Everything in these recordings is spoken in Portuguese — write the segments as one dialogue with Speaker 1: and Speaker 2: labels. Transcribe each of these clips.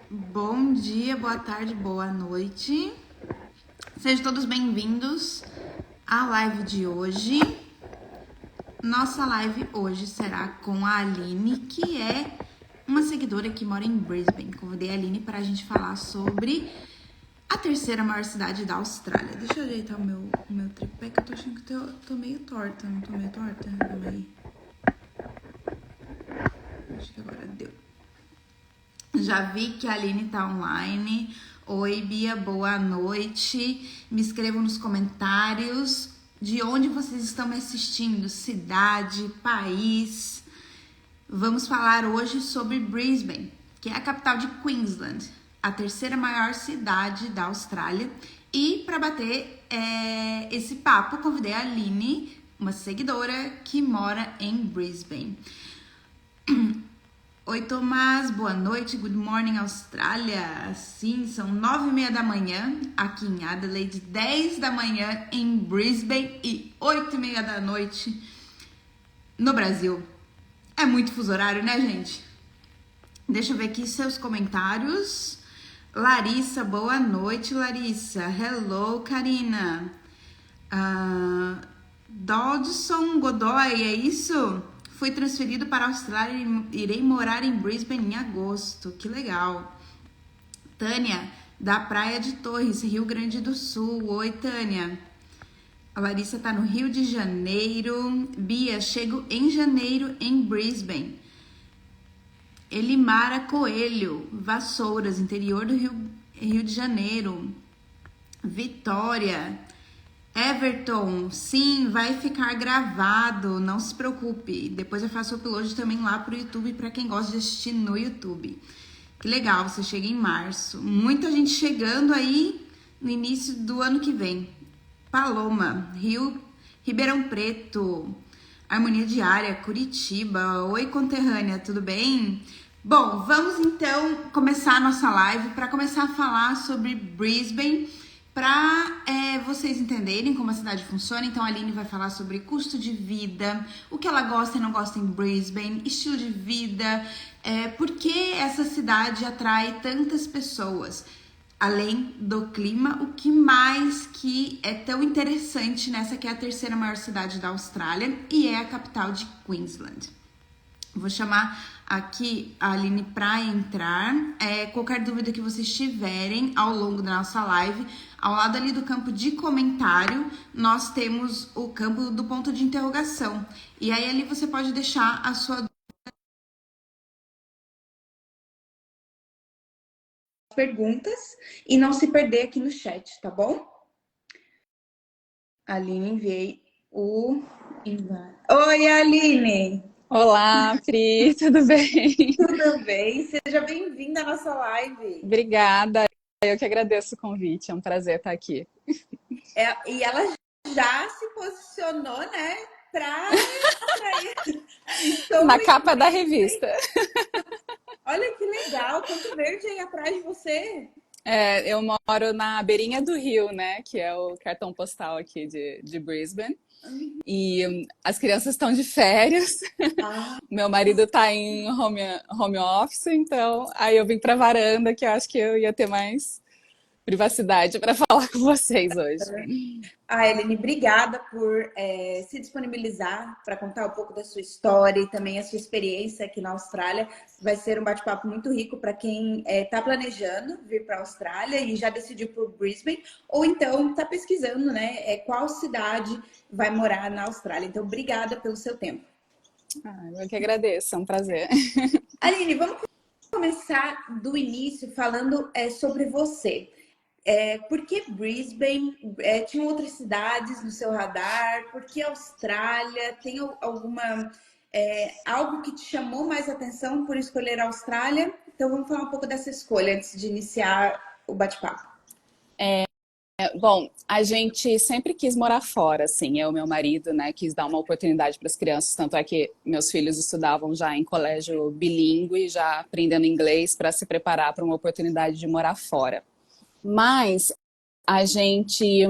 Speaker 1: Bom dia, boa tarde, boa noite. Sejam todos bem-vindos à live de hoje. Nossa live hoje será com a Aline, que é uma seguidora que mora em Brisbane. Convidei a Aline para a gente falar sobre a terceira maior cidade da Austrália. Deixa eu ajeitar o meu tripé, que eu tô achando que eu tô meio torta. Não tô meio torta? Calma aí. Acho que agora deu. Já vi que a Aline tá online. Oi, Bia, boa noite. Me escrevam nos comentários de onde vocês estão me assistindo, cidade, país. Vamos falar hoje sobre Brisbane, que é a capital de Queensland, a terceira maior cidade da Austrália. E para bater esse papo, convidei a Aline, uma seguidora que mora em Brisbane. Oi, Tomás, boa noite, good morning, Austrália. Sim, são 9h30 da manhã aqui em Adelaide, 10 da manhã em Brisbane e 8h30 da noite no Brasil. É muito fuso horário, né, gente? Deixa eu ver aqui seus comentários. Larissa, boa noite, Larissa. Hello, Karina. Dodson Godoy, é isso? Fui transferido para a Austrália e irei morar em Brisbane em agosto. Que legal. Tânia, da Praia de Torres, Rio Grande do Sul. Oi, Tânia. A Larissa tá no Rio de Janeiro. Bia, chego em janeiro em Brisbane. Elimara Coelho, Vassouras, interior do Rio de Janeiro. Vitória. Everton, sim, vai ficar gravado, não se preocupe. Depois eu faço o upload também lá pro YouTube para quem gosta de assistir no YouTube. Que legal, você chega em março. Muita gente chegando aí no início do ano que vem. Paloma, Ribeirão Preto, Harmonia Diária, Curitiba. Oi, conterrânea, tudo bem? Bom, vamos então começar a nossa live para começar a falar sobre Brisbane, para vocês entenderem como a cidade funciona. Então a Aline vai falar sobre custo de vida, o que ela gosta e não gosta em Brisbane, estilo de vida, por que essa cidade atrai tantas pessoas. Além do clima, o que mais que é tão interessante nessa que é a terceira maior cidade da Austrália e é a capital de Queensland. Vou chamar aqui a Aline para entrar. Qualquer dúvida que vocês tiverem ao longo da nossa live, ao lado ali do campo de comentário, nós temos o campo do ponto de interrogação. E aí ali você pode deixar a sua perguntas e não se perder aqui no chat, tá bom? Aline, enviei o... Oi, Aline!
Speaker 2: Olá, Pri, tudo bem?
Speaker 1: Tudo bem? Seja bem-vinda à nossa live.
Speaker 2: Obrigada, eu que agradeço o convite, é um prazer estar aqui.
Speaker 1: E ela já se posicionou, né, para atrair.
Speaker 2: Na capa da revista.
Speaker 1: Olha que legal, Campo Verde aí atrás de você.
Speaker 2: Eu moro na beirinha do Rio, né, que é o cartão postal aqui de Brisbane. E as crianças estão de férias, meu marido está em home office, então aí eu vim para a varanda, que eu acho que eu ia ter mais privacidade para falar com vocês hoje.
Speaker 1: Eline, obrigada por se disponibilizar para contar um pouco da sua história e também a sua experiência aqui na Austrália. Vai ser um bate-papo muito rico para quem está planejando vir para a Austrália e já decidiu por Brisbane, ou então está pesquisando, né, qual cidade vai morar na Austrália. Então, obrigada pelo seu tempo.
Speaker 2: Eu que agradeço, é um prazer.
Speaker 1: Aline, vamos começar do início falando sobre você. Por que Brisbane? Tinha outras cidades no seu radar? Por que Austrália? Tem alguma algo que te chamou mais atenção por escolher a Austrália? Então vamos falar um pouco dessa escolha antes de iniciar o bate-papo.
Speaker 2: Bom, a gente sempre quis morar fora, assim, eu e meu marido, né, quis dar uma oportunidade para as crianças, tanto é que meus filhos estudavam já em colégio bilíngue, já aprendendo inglês para se preparar para uma oportunidade de morar fora. Mas a gente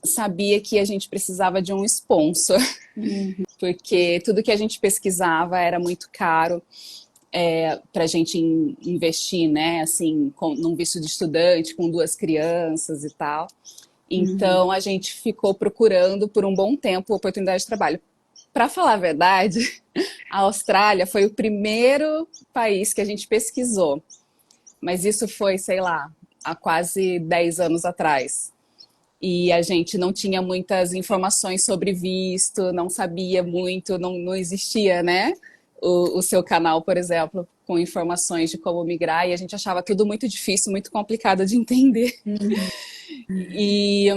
Speaker 2: sabia que a gente precisava de um sponsor, porque tudo que a gente pesquisava era muito caro. para a gente investir, né, assim, num visto de estudante, com 2 crianças e tal. Então, a gente ficou procurando por um bom tempo oportunidade de trabalho. Para falar a verdade, a Austrália foi o primeiro país que a gente pesquisou, mas isso foi, sei lá, há quase 10 anos atrás. E a gente não tinha muitas informações sobre visto, não sabia muito, não existia, né? O seu canal, por exemplo, com informações de como migrar, e a gente achava tudo muito difícil, muito complicado de entender. E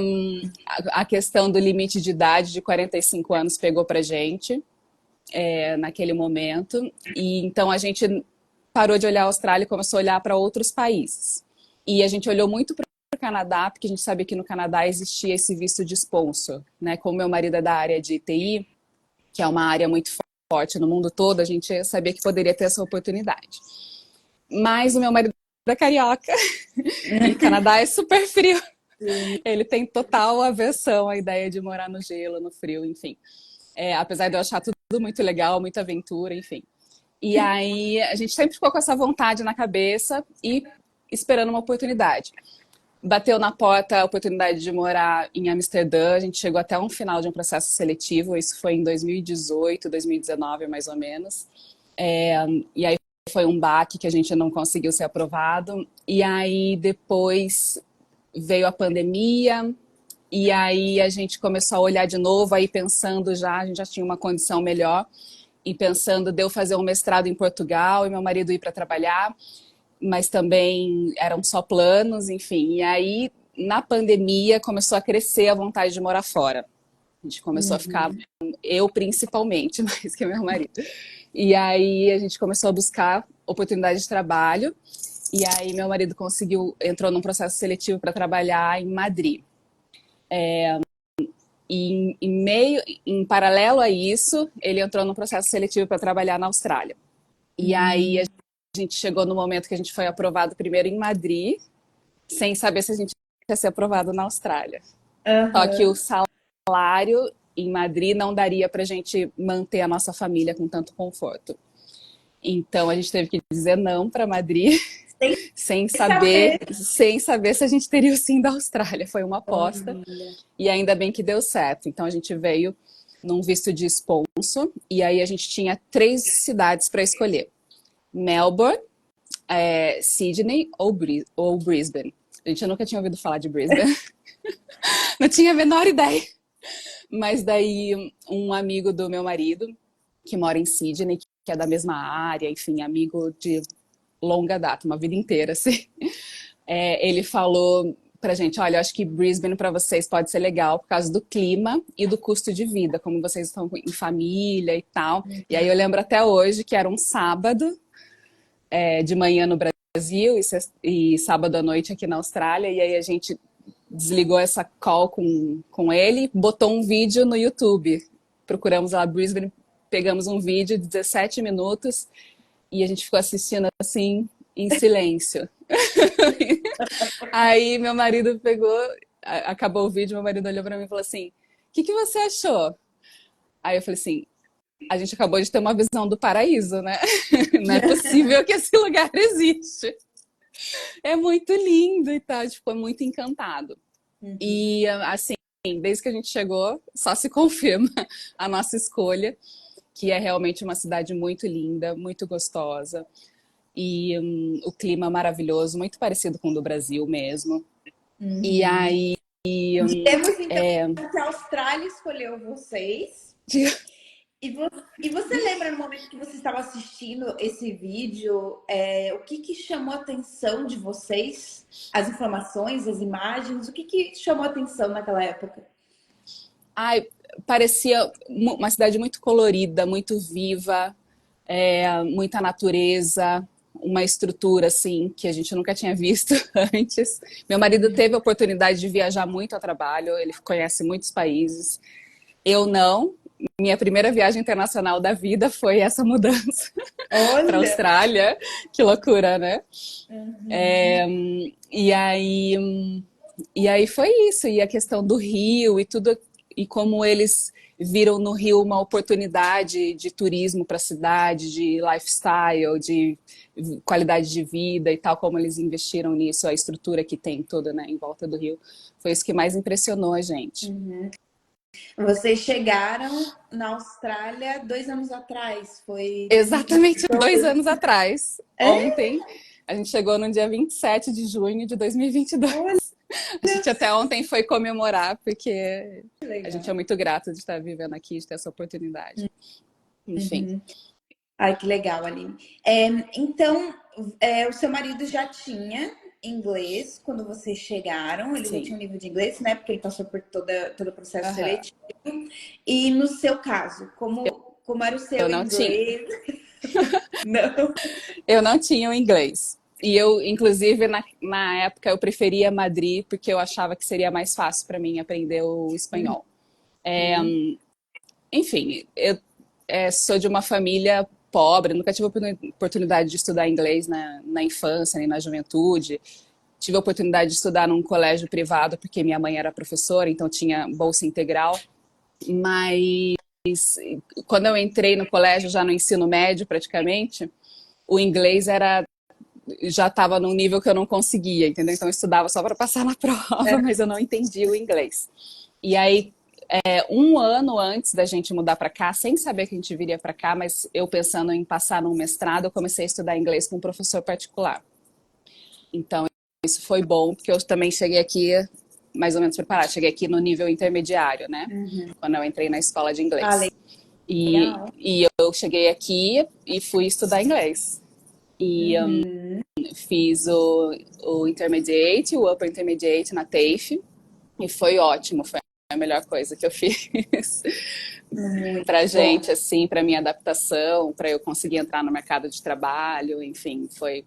Speaker 2: a questão do limite de idade de 45 anos pegou pra gente naquele momento. E então a gente parou de olhar a Austrália e começou a olhar para outros países. E a gente olhou muito para o Canadá, porque a gente sabia que no Canadá existia esse visto de sponsor, né? Como meu marido é da área de TI, que é uma área muito forte no mundo todo, a gente sabia que poderia ter essa oportunidade. Mas o meu marido é carioca e o Canadá é super frio. Ele tem total aversão à ideia de morar no gelo, no frio, enfim. Apesar de eu achar tudo muito legal, muita aventura, enfim. E aí a gente sempre ficou com essa vontade na cabeça e esperando uma oportunidade. Bateu na porta a oportunidade de morar em Amsterdã, a gente chegou até um final de um processo seletivo, isso foi em 2018, 2019 mais ou menos. E aí foi um baque que a gente não conseguiu ser aprovado. E aí depois veio a pandemia, e aí a gente começou a olhar de novo, aí pensando já, a gente já tinha uma condição melhor, e pensando de eu fazer um mestrado em Portugal e meu marido ir para trabalhar, mas também eram só planos, enfim. E aí, na pandemia, começou a crescer a vontade de morar fora. A gente começou a ficar, eu principalmente, mais que meu marido. E aí a gente começou a buscar oportunidade de trabalho, e aí meu marido entrou num processo seletivo para trabalhar em Madrid. E em paralelo a isso, ele entrou num processo seletivo para trabalhar na Austrália. E aí a gente chegou no momento que a gente foi aprovado primeiro em Madrid, sem saber se a gente ia ser aprovado na Austrália. Só que o salário em Madrid não daria para a gente manter a nossa família com tanto conforto. Então a gente teve que dizer não para Madrid, sem saber se a gente teria o sim da Austrália. Foi uma aposta. E ainda bem que deu certo. Então a gente veio num visto de sponsor, e aí a gente tinha 3 cidades para escolher: Melbourne, Sydney ou Brisbane. A gente nunca tinha ouvido falar de Brisbane. Não tinha a menor ideia. Mas daí um amigo do meu marido, que mora em Sydney, que é da mesma área, enfim, amigo de longa data, uma vida inteira, assim, ele falou pra gente: olha, eu acho que Brisbane para vocês pode ser legal por causa do clima e do custo de vida, como vocês estão em família e tal. E aí eu lembro até hoje que era um sábado, de manhã no Brasil e sábado à noite aqui na Austrália, e aí a gente desligou essa call com ele, botou um vídeo no YouTube. Procuramos lá Brisbane, pegamos um vídeo de 17 minutos e a gente ficou assistindo assim, em silêncio. Aí meu marido acabou o vídeo, meu marido olhou pra mim e falou assim: o que você achou? Aí eu falei assim: a gente acabou de ter uma visão do paraíso, né? Não é possível que esse lugar existe. É muito lindo e tal, a gente ficou muito encantado. E assim, desde que a gente chegou, só se confirma a nossa escolha, que é realmente uma cidade muito linda, muito gostosa. E o clima maravilhoso, muito parecido com o do Brasil mesmo. E aí...
Speaker 3: Temos então que a Austrália escolheu vocês. E você lembra no momento que você estava assistindo esse vídeo, o que chamou a atenção de vocês? As informações, as imagens, o que chamou a atenção naquela época?
Speaker 2: Ai, parecia uma cidade muito colorida, muito viva, muita natureza, uma estrutura assim que a gente nunca tinha visto antes. Meu marido teve a oportunidade de viajar muito a trabalho, ele conhece muitos países. Eu não. Minha primeira viagem internacional da vida foi essa mudança para a Austrália. Que loucura, né? E aí foi isso. E a questão do rio e tudo, e como eles viram no Rio uma oportunidade de turismo para a cidade, de lifestyle, de qualidade de vida e tal, como eles investiram nisso, a estrutura que tem toda, né, em volta do Rio. Foi isso que mais impressionou a gente.
Speaker 3: Vocês chegaram na Austrália 2 anos atrás, foi...
Speaker 2: Exatamente 2 anos atrás,
Speaker 3: É?
Speaker 2: ontem. A gente chegou no dia 27 de junho de 2022.
Speaker 3: Olha,
Speaker 2: A gente até ontem foi comemorar, porque
Speaker 3: que
Speaker 2: a
Speaker 3: legal.
Speaker 2: gente é muito grato de estar vivendo aqui, de ter essa oportunidade. Enfim.
Speaker 3: Ai, que legal, Aline. Então, o seu marido já tinha inglês quando vocês chegaram? Ele já
Speaker 2: Sim.
Speaker 3: tinha um nível de inglês, né? Porque ele passou por todo o processo
Speaker 2: Aham.
Speaker 3: seletivo. E no seu caso, como era o seu
Speaker 2: Eu não tinha.
Speaker 3: inglês? Não.
Speaker 2: Eu não tinha o inglês. E eu, inclusive, na época, eu preferia Madrid, porque eu achava que seria mais fácil para mim aprender o espanhol. Enfim, eu sou de uma família pobre, nunca tive oportunidade de estudar inglês na infância, nem na juventude. Tive a oportunidade de estudar num colégio privado, porque minha mãe era professora, então tinha bolsa integral. Mas quando eu entrei no colégio, já no ensino médio praticamente, o inglês já estava num nível que eu não conseguia, entendeu? Então eu estudava só para passar na prova, mas eu não entendia o inglês. E aí, um ano antes da gente mudar para cá, sem saber que a gente viria para cá, mas eu pensando em passar num mestrado, eu comecei a estudar inglês com um professor particular. Então isso foi bom, porque eu também cheguei aqui mais ou menos preparada. Cheguei aqui no nível intermediário, né? Quando eu entrei na escola de inglês.
Speaker 3: Ah, legal.
Speaker 2: E eu cheguei aqui e fui estudar inglês. E fiz o Intermediate, o Upper Intermediate na TAFE. E foi ótimo, foi a melhor coisa que eu fiz pra gente, assim, pra minha adaptação, pra eu conseguir entrar no mercado de trabalho, enfim, foi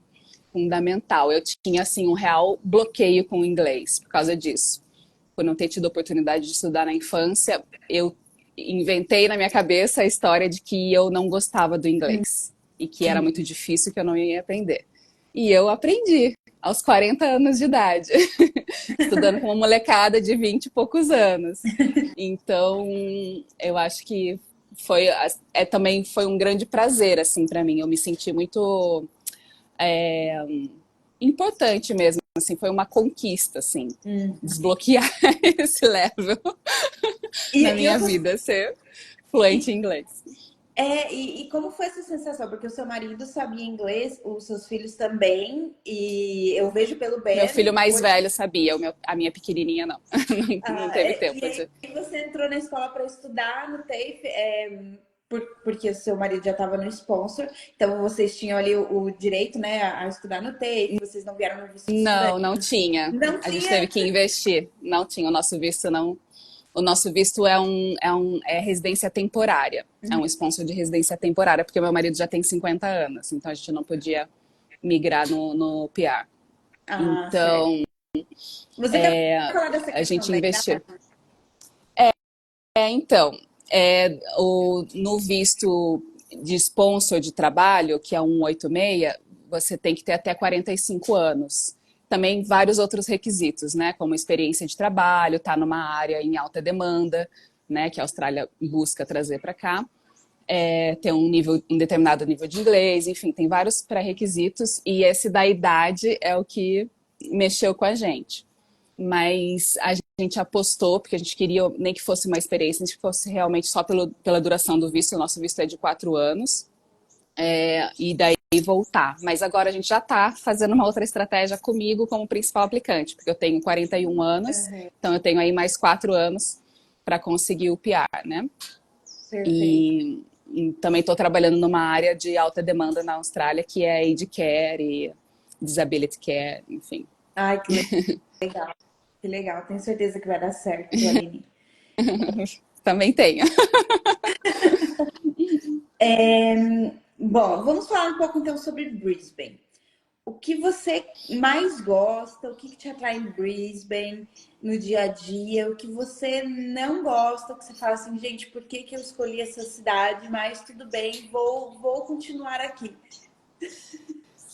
Speaker 2: fundamental. Eu tinha, assim, um real bloqueio com o inglês por causa disso. Por não ter tido oportunidade de estudar na infância, eu inventei na minha cabeça a história de que eu não gostava do inglês e que era muito difícil, que eu não ia aprender. E eu aprendi aos 40 anos de idade, estudando com uma molecada de 20 e poucos anos. Então, eu acho que também foi um grande prazer, assim, para mim. Eu me senti muito importante mesmo, assim, foi uma conquista, assim, desbloquear esse level na minha vida, ser fluente em inglês.
Speaker 3: E como foi essa sensação? Porque o seu marido sabia inglês, os seus filhos também, e eu vejo pelo Ben.
Speaker 2: Meu filho mais velho sabia, a minha pequenininha não. Não teve tempo
Speaker 3: E você entrou na escola para estudar no TAFE, porque o seu marido já estava no sponsor, então vocês tinham ali o direito, né, a estudar no TAFE, vocês não vieram no visto estudante.
Speaker 2: Não tinha.
Speaker 3: Não
Speaker 2: A
Speaker 3: tinha?
Speaker 2: gente teve que investir. Não tinha, o nosso visto não. O nosso visto é residência temporária. É um sponsor de residência temporária, porque meu marido já tem 50 anos, então a gente não podia migrar no PR. Então,
Speaker 3: você quer falar dessa questão
Speaker 2: a gente
Speaker 3: da
Speaker 2: investiu.
Speaker 3: idade?
Speaker 2: No visto de sponsor de trabalho, que é 186, você tem que ter até 45 anos. Também vários outros requisitos, né? Como experiência de trabalho, estar numa área em alta demanda, né? Que a Austrália busca trazer para cá. Ter um determinado nível de inglês, enfim, tem vários pré-requisitos. E esse da idade é o que mexeu com a gente. Mas a gente apostou, porque a gente queria nem que fosse uma experiência, a gente fosse realmente só pela duração do visto. O nosso visto é de 4 anos. E daí voltar. Mas agora a gente já está fazendo uma outra estratégia comigo como principal aplicante, porque eu tenho 41 anos, então eu tenho aí mais 4 anos para conseguir o PR, né? E também estou trabalhando numa área de alta demanda na Austrália, que é Aid Care e Disability Care, enfim.
Speaker 3: Ai, que legal. Que legal. Tenho certeza que vai dar certo, Aline.
Speaker 2: Também tenho.
Speaker 3: Bom, vamos falar um pouco então sobre Brisbane. O que você mais gosta? O que te atrai em Brisbane no dia a dia? O que você não gosta? Que você fala assim, gente, por que eu escolhi essa cidade? Mas tudo bem, vou continuar aqui.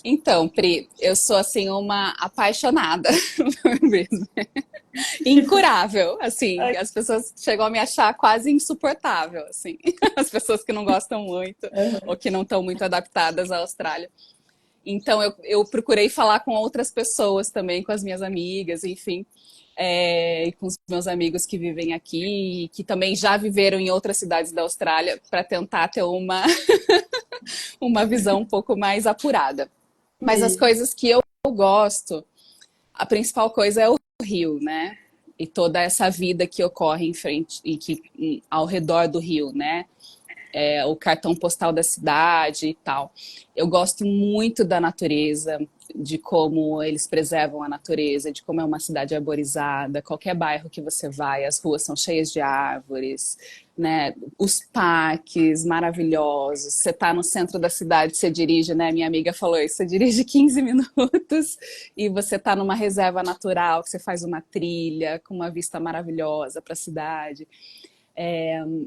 Speaker 2: Então, Pri, eu sou assim uma apaixonada por Brisbane. Incurável, assim, as pessoas chegam a me achar quase insuportável, assim, as pessoas que não gostam muito ou que não estão muito adaptadas à Austrália. Então, eu procurei falar com outras pessoas também, com as minhas amigas, enfim, e com os meus amigos que vivem aqui, que também já viveram em outras cidades da Austrália, para tentar ter uma visão um pouco mais apurada. Mas as coisas que eu gosto, a principal coisa é o rio, né? E toda essa vida que ocorre em frente ao redor do rio, né? O cartão postal da cidade e tal. Eu gosto muito da natureza, de como eles preservam a natureza, de como é uma cidade arborizada. Qualquer bairro que você vai, as ruas são cheias de árvores, né? Os parques maravilhosos. Você está no centro da cidade, você dirige, né? Minha amiga falou isso, você dirige 15 minutos e você está numa reserva natural, que você faz uma trilha com uma vista maravilhosa para a cidade.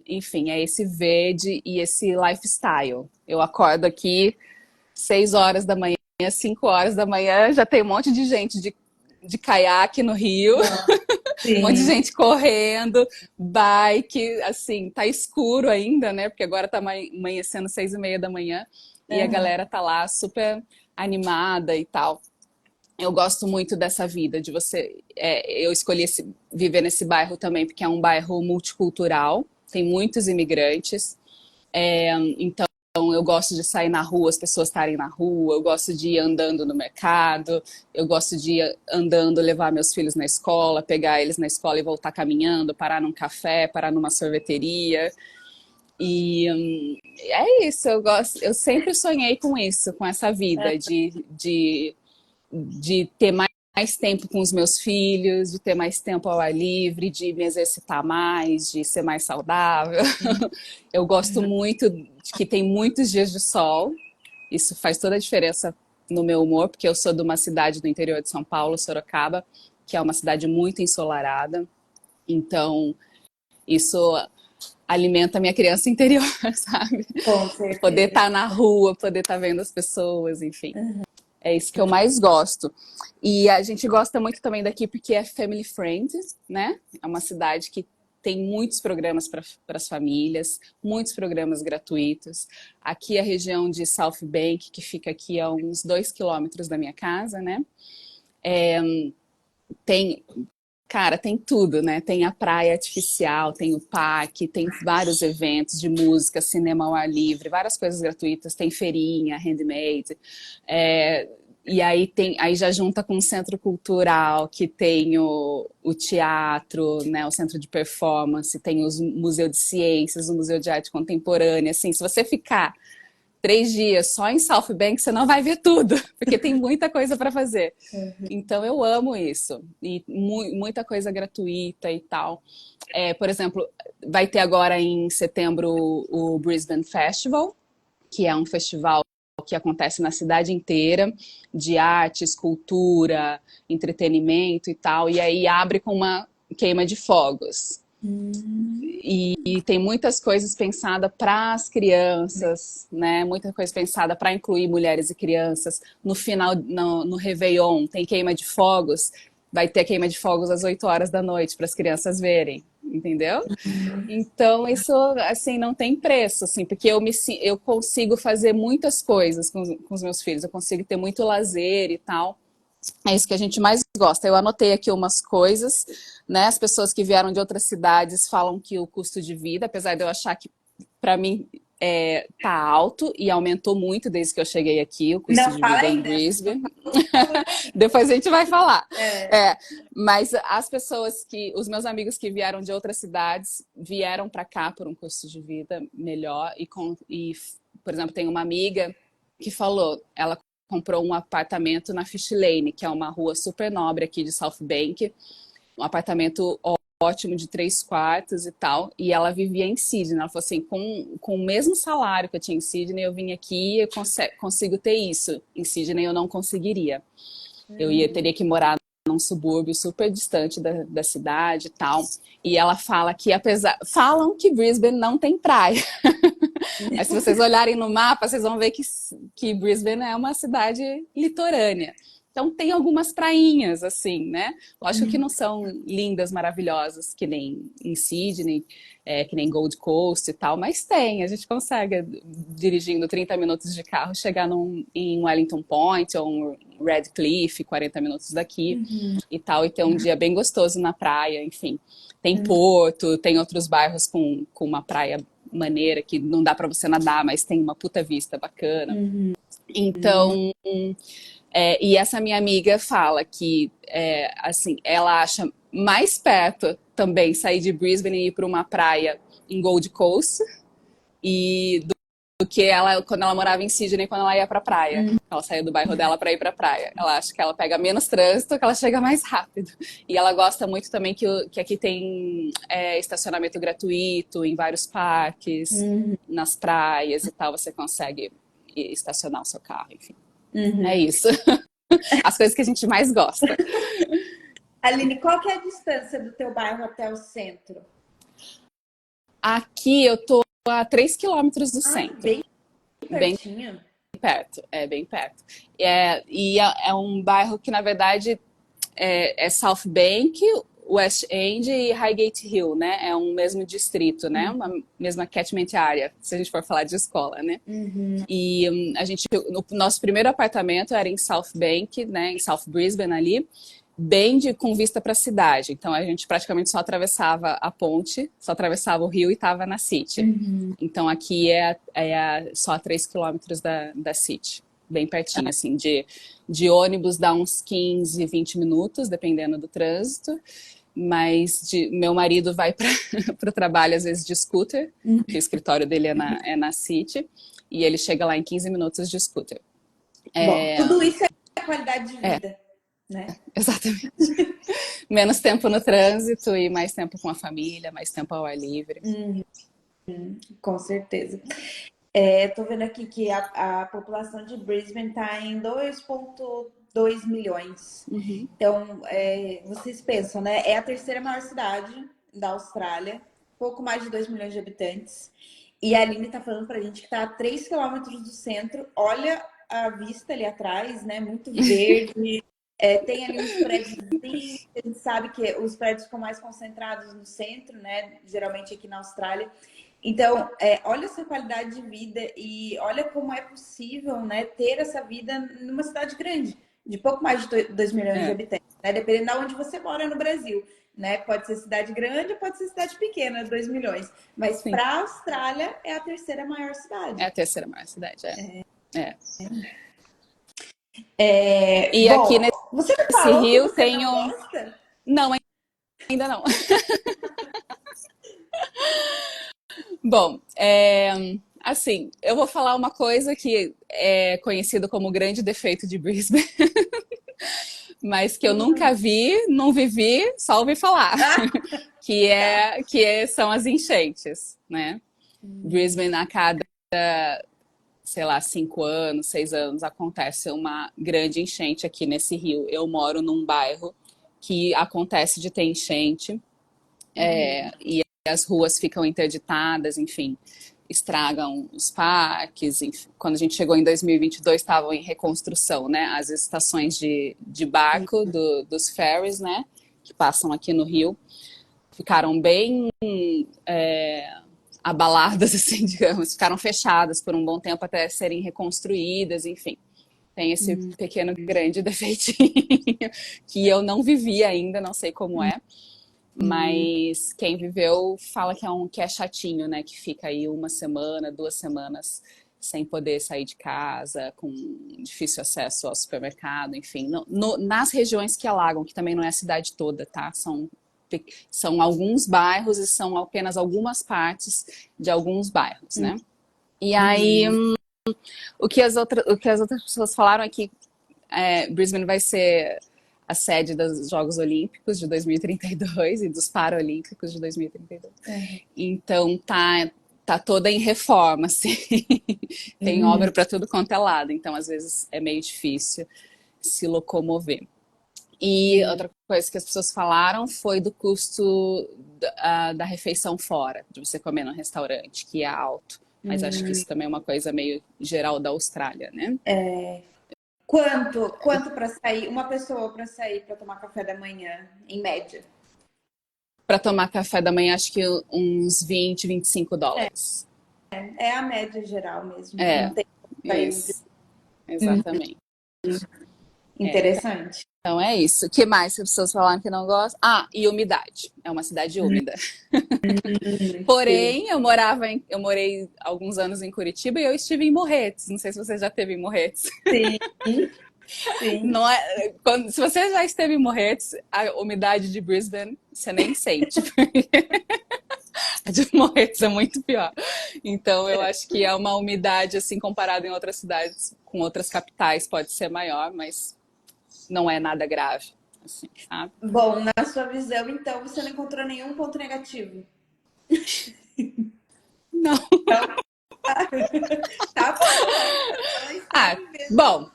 Speaker 2: Enfim, é esse verde e esse lifestyle. Eu acordo aqui 6 horas da manhã, 5 horas da manhã, já tem um monte de gente de caiaque no rio, um monte de gente correndo, bike, assim, tá escuro ainda, né? Porque agora tá amanhecendo 6:30 da manhã e a galera tá lá super animada e tal. Eu gosto muito dessa vida, de você. Eu escolhi viver nesse bairro também, porque é um bairro multicultural, tem muitos imigrantes. Então, eu gosto de sair na rua, as pessoas estarem na rua, eu gosto de ir andando no mercado, eu gosto de ir andando, levar meus filhos na escola, pegar eles na escola e voltar caminhando, parar num café, parar numa sorveteria. E é isso, eu sempre sonhei com isso, com essa vida de ter mais tempo com os meus filhos, de ter mais tempo ao ar livre, de me exercitar mais, de ser mais saudável. Eu gosto muito de que tem muitos dias de sol. Isso faz toda a diferença no meu humor, porque eu sou de uma cidade do interior de São Paulo, Sorocaba, que é uma cidade muito ensolarada. Então, isso alimenta a minha criança interior, sabe? Poder estar na rua, poder estar vendo as pessoas, enfim. É isso que eu mais gosto. E a gente gosta muito também daqui porque é family friendly, né? É uma cidade que tem muitos programas para as famílias, muitos programas gratuitos. Aqui a região de South Bank, que fica aqui a uns 2 quilômetros da minha casa, né? Tem tudo, né? Tem a praia artificial, tem o parque, tem vários eventos de música, cinema ao ar livre, várias coisas gratuitas, tem feirinha, handmade. E aí já junta com o centro cultural, que tem o teatro, né? O centro de performance, tem o museu de ciências, o museu de arte contemporânea. Assim, se você ficar 3 dias só em South Bank, você não vai ver tudo, porque tem muita coisa para fazer. Então eu amo isso. E muita coisa gratuita e tal. Por exemplo, vai ter agora em setembro o Brisbane Festival, que é um festival que acontece na cidade inteira, de arte, escultura, entretenimento e tal. E aí abre com uma queima de fogos. E tem muitas coisas pensadas para as crianças, né? Muita coisa pensada para incluir mulheres e crianças. No final, no Réveillon, tem queima de fogos. Vai ter queima de fogos às 8 horas da noite para as crianças verem, entendeu? Então, isso, assim, não tem preço, assim, porque eu consigo fazer muitas coisas com os meus filhos. Eu consigo ter muito lazer e tal. É isso que a gente mais gosta. Eu anotei aqui umas coisas, né? As pessoas que vieram de outras cidades falam que o custo de vida, apesar de eu achar que, para mim, tá alto e aumentou muito desde que eu cheguei aqui, o custo de vida em Brisbane. Depois a gente vai falar. Mas os meus amigos que vieram de outras cidades vieram para cá por um custo de vida melhor. Por exemplo, tem uma amiga que falou, ela comprou um apartamento na Fish Lane, que é uma rua super nobre aqui de South Bank. Um apartamento ótimo de 3 quartos e tal. E ela vivia em Sydney. Ela falou assim, com o mesmo salário que eu tinha em Sydney, eu vim aqui e eu consigo ter isso. Em Sydney eu não conseguiria. Teria que morar num subúrbio super distante da cidade e tal. E ela fala que falam que Brisbane não tem praia. Mas se vocês olharem no mapa, vocês vão ver que Brisbane é uma cidade litorânea. Então tem algumas prainhas, assim, né? Lógico que não são lindas, maravilhosas, que nem em Sydney, que nem Gold Coast e tal, mas tem. A gente consegue, dirigindo 30 minutos de carro, chegar em Wellington Point ou em Redcliffe, 40 minutos daqui e tal, e ter um dia bem gostoso na praia, enfim. Tem Porto, tem outros bairros com uma praia maneira que não dá pra você nadar, mas tem uma puta vista bacana. Então, e essa minha amiga fala que, assim, ela acha mais perto também sair de Brisbane e ir para uma praia em Gold Coast do que ela quando ela morava em Sydney, quando ela ia pra praia. Ela saía do bairro dela para ir pra praia. Ela acha que ela pega menos trânsito, que ela chega mais rápido. E ela gosta muito também que aqui tem estacionamento gratuito em vários parques, nas praias e tal. Você consegue estacionar o seu carro, enfim. É isso. As coisas que a gente mais gosta.
Speaker 3: Aline, qual que é a distância do teu bairro até o centro?
Speaker 2: Aqui eu tô a 3 quilômetros do centro.
Speaker 3: Bem pertinho.
Speaker 2: Perto, bem perto. É um bairro que, na verdade, é South Bank, West End e Highgate Hill, né? É um mesmo distrito, né? Uma mesma catchment area, se a gente for falar de escola, né? E o nosso primeiro apartamento era em South Bank, né? Em South Brisbane ali, bem com vista para a cidade. Então a gente praticamente só atravessava a ponte, só atravessava o rio e estava na City. Então aqui só a 3 quilômetros da City. Bem pertinho, assim, de ônibus dá uns 15, 20 minutos, dependendo do trânsito. Mas meu marido vai para o trabalho, às vezes, de scooter, porque o escritório dele é na City, e ele chega lá em 15 minutos de scooter.
Speaker 3: Bom, tudo isso é qualidade de vida, né?
Speaker 2: Exatamente. Menos tempo no trânsito e mais tempo com a família, mais tempo ao ar livre.
Speaker 3: Com certeza. Tô vendo aqui que a população de Brisbane está em 2,2 milhões. Então, vocês pensam, né? É a terceira maior cidade da Austrália, pouco mais de 2 milhões de habitantes. E a Aline está falando para a gente que está a 3 quilômetros do centro. Olha a vista ali atrás, né? Muito verde. Tem ali uns prédios, a gente sabe que os prédios ficam mais concentrados no centro, né? Geralmente aqui na Austrália. Então, olha essa qualidade de vida e olha como é possível, né, ter essa vida numa cidade grande, de pouco mais de 2 milhões de habitantes, né? Dependendo de onde você mora no Brasil, né? Pode ser cidade grande ou pode ser cidade pequena, 2 milhões. Mas para a Austrália é a terceira maior cidade.
Speaker 2: É a terceira maior cidade,
Speaker 3: E bom,
Speaker 2: aqui
Speaker 3: você
Speaker 2: nesse rio
Speaker 3: você
Speaker 2: tem
Speaker 3: não gosta?
Speaker 2: Não, ainda não. Bom, assim, eu vou falar uma coisa que é conhecido como o grande defeito de Brisbane, mas que eu nunca vi, não vivi, só ouvi falar, são as enchentes, né? Brisbane, a cada, sei lá, 5 anos, 6 anos, acontece uma grande enchente aqui nesse rio. Eu moro num bairro que acontece de ter enchente, e as ruas ficam interditadas, enfim, estragam os parques. Enfim. Quando a gente chegou em 2022, estavam em reconstrução, né? As estações de barco dos ferries, né? Que passam aqui no Rio, ficaram bem abaladas, assim, digamos. Ficaram fechadas por um bom tempo até serem reconstruídas, enfim. Tem esse pequeno, grande defeitinho que eu não vivi ainda, não sei como é. Mas quem viveu fala que é chatinho, né? Que fica aí 1 semana, 2 semanas sem poder sair de casa, com difícil acesso ao supermercado, enfim. Nas regiões que alagam, que também não é a cidade toda, tá? São alguns bairros e são apenas algumas partes de alguns bairros, né? E aí, o que as outras pessoas falaram é que Brisbane vai ser a sede dos Jogos Olímpicos de 2032 e dos Paralímpicos de 2032. Então tá toda em reforma, assim. Tem obra para tudo quanto é lado, então às vezes é meio difícil se locomover. E outra coisa que as pessoas falaram foi do custo da refeição fora, de você comer no restaurante, que é alto. Mas acho que isso também é uma coisa meio geral da Austrália, né?
Speaker 3: Quanto para sair? Uma pessoa para sair para tomar café da manhã, em média?
Speaker 2: Para tomar café da manhã, acho que uns 20, US$ 25.
Speaker 3: É a média geral mesmo.
Speaker 2: É,
Speaker 3: Não tem
Speaker 2: isso. Exatamente.
Speaker 3: Interessante.
Speaker 2: Então é isso. O que mais que as pessoas falaram que não gostam? Ah, e umidade. É uma cidade úmida. Porém, eu morei alguns anos em Curitiba e eu estive em Morretes. Não sei se você já esteve em Morretes.
Speaker 3: Sim, sim.
Speaker 2: Não é, se você já esteve em Morretes, a umidade de Brisbane você nem sente. A de Morretes é muito pior. Então eu acho que é uma umidade assim comparada em outras cidades, com outras capitais, pode ser maior, mas não é nada grave, assim, sabe?
Speaker 3: Bom, na sua visão, então, você não encontrou nenhum ponto negativo?
Speaker 2: Não.
Speaker 3: Tá bom. Ela está
Speaker 2: Ah,
Speaker 3: vivendo.
Speaker 2: bom,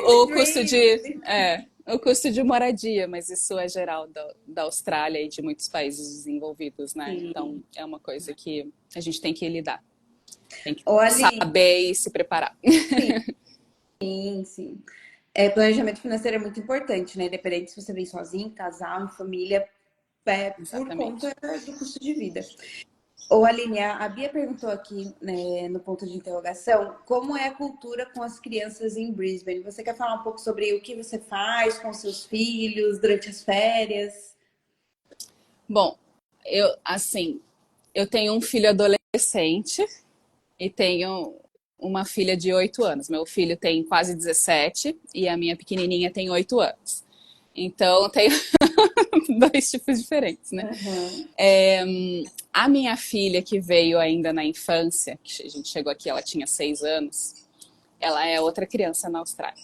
Speaker 2: o custo
Speaker 3: Dream.
Speaker 2: o custo de moradia, mas isso é geral da Austrália e de muitos países desenvolvidos, né?
Speaker 3: Sim.
Speaker 2: Então é uma coisa que a gente tem que lidar, tem que
Speaker 3: Olha,
Speaker 2: saber e se preparar.
Speaker 3: sim, sim. Planejamento financeiro é muito importante, né? Independente se você vem sozinho, casal, em família, por
Speaker 2: Exatamente.
Speaker 3: conta do custo de vida. Ô, Aline, a Bia perguntou aqui, né, no ponto de interrogação, como é a cultura com as crianças em Brisbane? Você quer falar um pouco sobre o que você faz com seus filhos durante as férias?
Speaker 2: Bom, eu tenho um filho adolescente e tenho uma filha de 8 anos. Meu filho tem quase 17 e a minha pequenininha tem 8 anos. Então, eu tenho dois tipos diferentes, né? A minha filha, que veio ainda na infância, que a gente chegou aqui, ela tinha 6 anos, ela é outra criança na Austrália.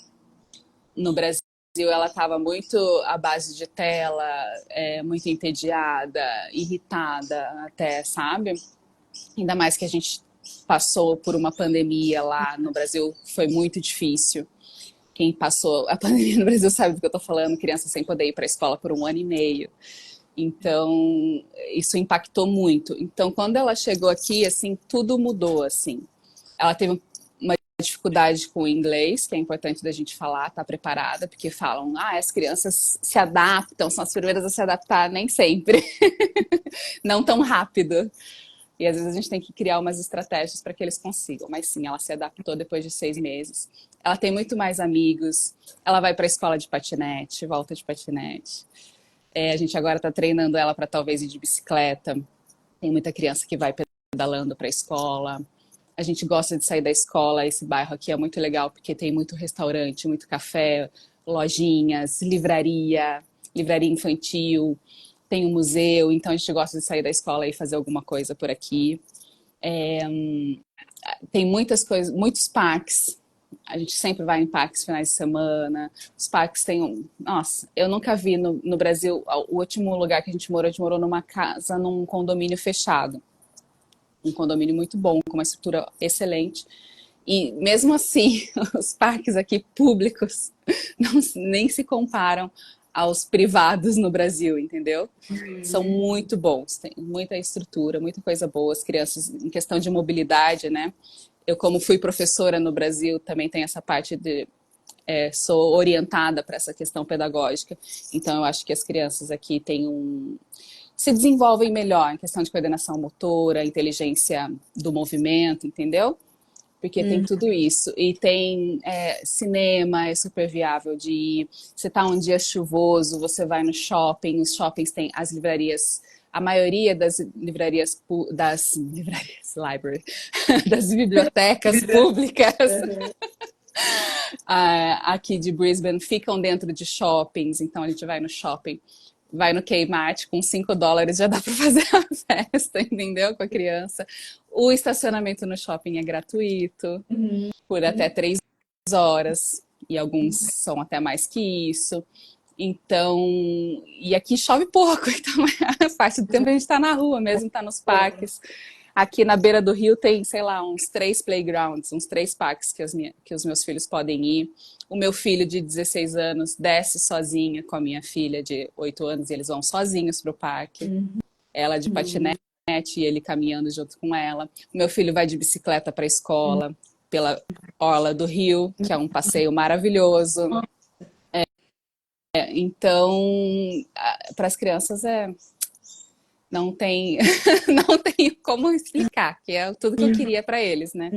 Speaker 2: No Brasil, ela estava muito à base de tela, muito entediada, irritada até, sabe? Ainda mais que a gente passou por uma pandemia lá no Brasil, foi muito difícil. Quem passou a pandemia no Brasil sabe do que eu tô falando, criança sem poder ir para a escola por 1 ano e meio. Então, isso impactou muito. Então, quando ela chegou aqui, assim, tudo mudou, assim. Ela teve uma dificuldade com o inglês, que é importante da gente falar, tá preparada, porque falam, as crianças se adaptam, são as primeiras a se adaptar, nem sempre. Não tão rápido. E às vezes a gente tem que criar umas estratégias para que eles consigam. Mas sim, ela se adaptou depois de 6 meses. Ela tem muito mais amigos. Ela vai para a escola de patinete, volta de patinete. A gente agora está treinando ela para talvez ir de bicicleta. Tem muita criança que vai pedalando para a escola. A gente gosta de sair da escola. Esse bairro aqui é muito legal porque tem muito restaurante, muito café, lojinhas, livraria infantil. Tem um museu, então a gente gosta de sair da escola e fazer alguma coisa por aqui. Tem muitas coisas, muitos parques. A gente sempre vai em parques finais de semana. Os parques têm Nossa, eu nunca vi no Brasil. O último lugar que a gente morou numa casa, num condomínio fechado. Um condomínio muito bom, com uma estrutura excelente. E mesmo assim, os parques aqui públicos nem se comparam aos privados no Brasil, entendeu? São muito bons, tem muita estrutura, muita coisa boa. As crianças, em questão de mobilidade, né? Eu, como fui professora no Brasil, também tenho essa parte de... sou orientada para essa questão pedagógica. Então, eu acho que as crianças aqui se desenvolvem melhor em questão de coordenação motora, inteligência do movimento, entendeu? Porque tem tudo isso. E tem cinema, é super viável de ir. Você tá um dia chuvoso, você vai no shopping, os shoppings têm as livrarias, a maioria das livrarias, library, das bibliotecas públicas aqui de Brisbane ficam dentro de shoppings, então a gente vai no shopping, vai no Kmart com $5 já dá para fazer a festa, entendeu? Com a criança. O estacionamento no shopping é gratuito por até 3 horas e alguns são até mais que isso. Então, e aqui chove pouco, então a parte do tempo a gente está na rua mesmo, está nos parques. Aqui na beira do rio tem, sei lá, uns 3 playgrounds, uns 3 parques que os meus filhos podem ir. O meu filho de 16 anos desce sozinha com a minha filha de 8 anos e eles vão sozinhos pro parque. Ela de patinete e ele caminhando junto com ela. O meu filho vai de bicicleta para a escola, pela orla do rio, que é um passeio maravilhoso. Então, para as crianças não tem não tem como explicar, que é tudo que eu queria para eles, né?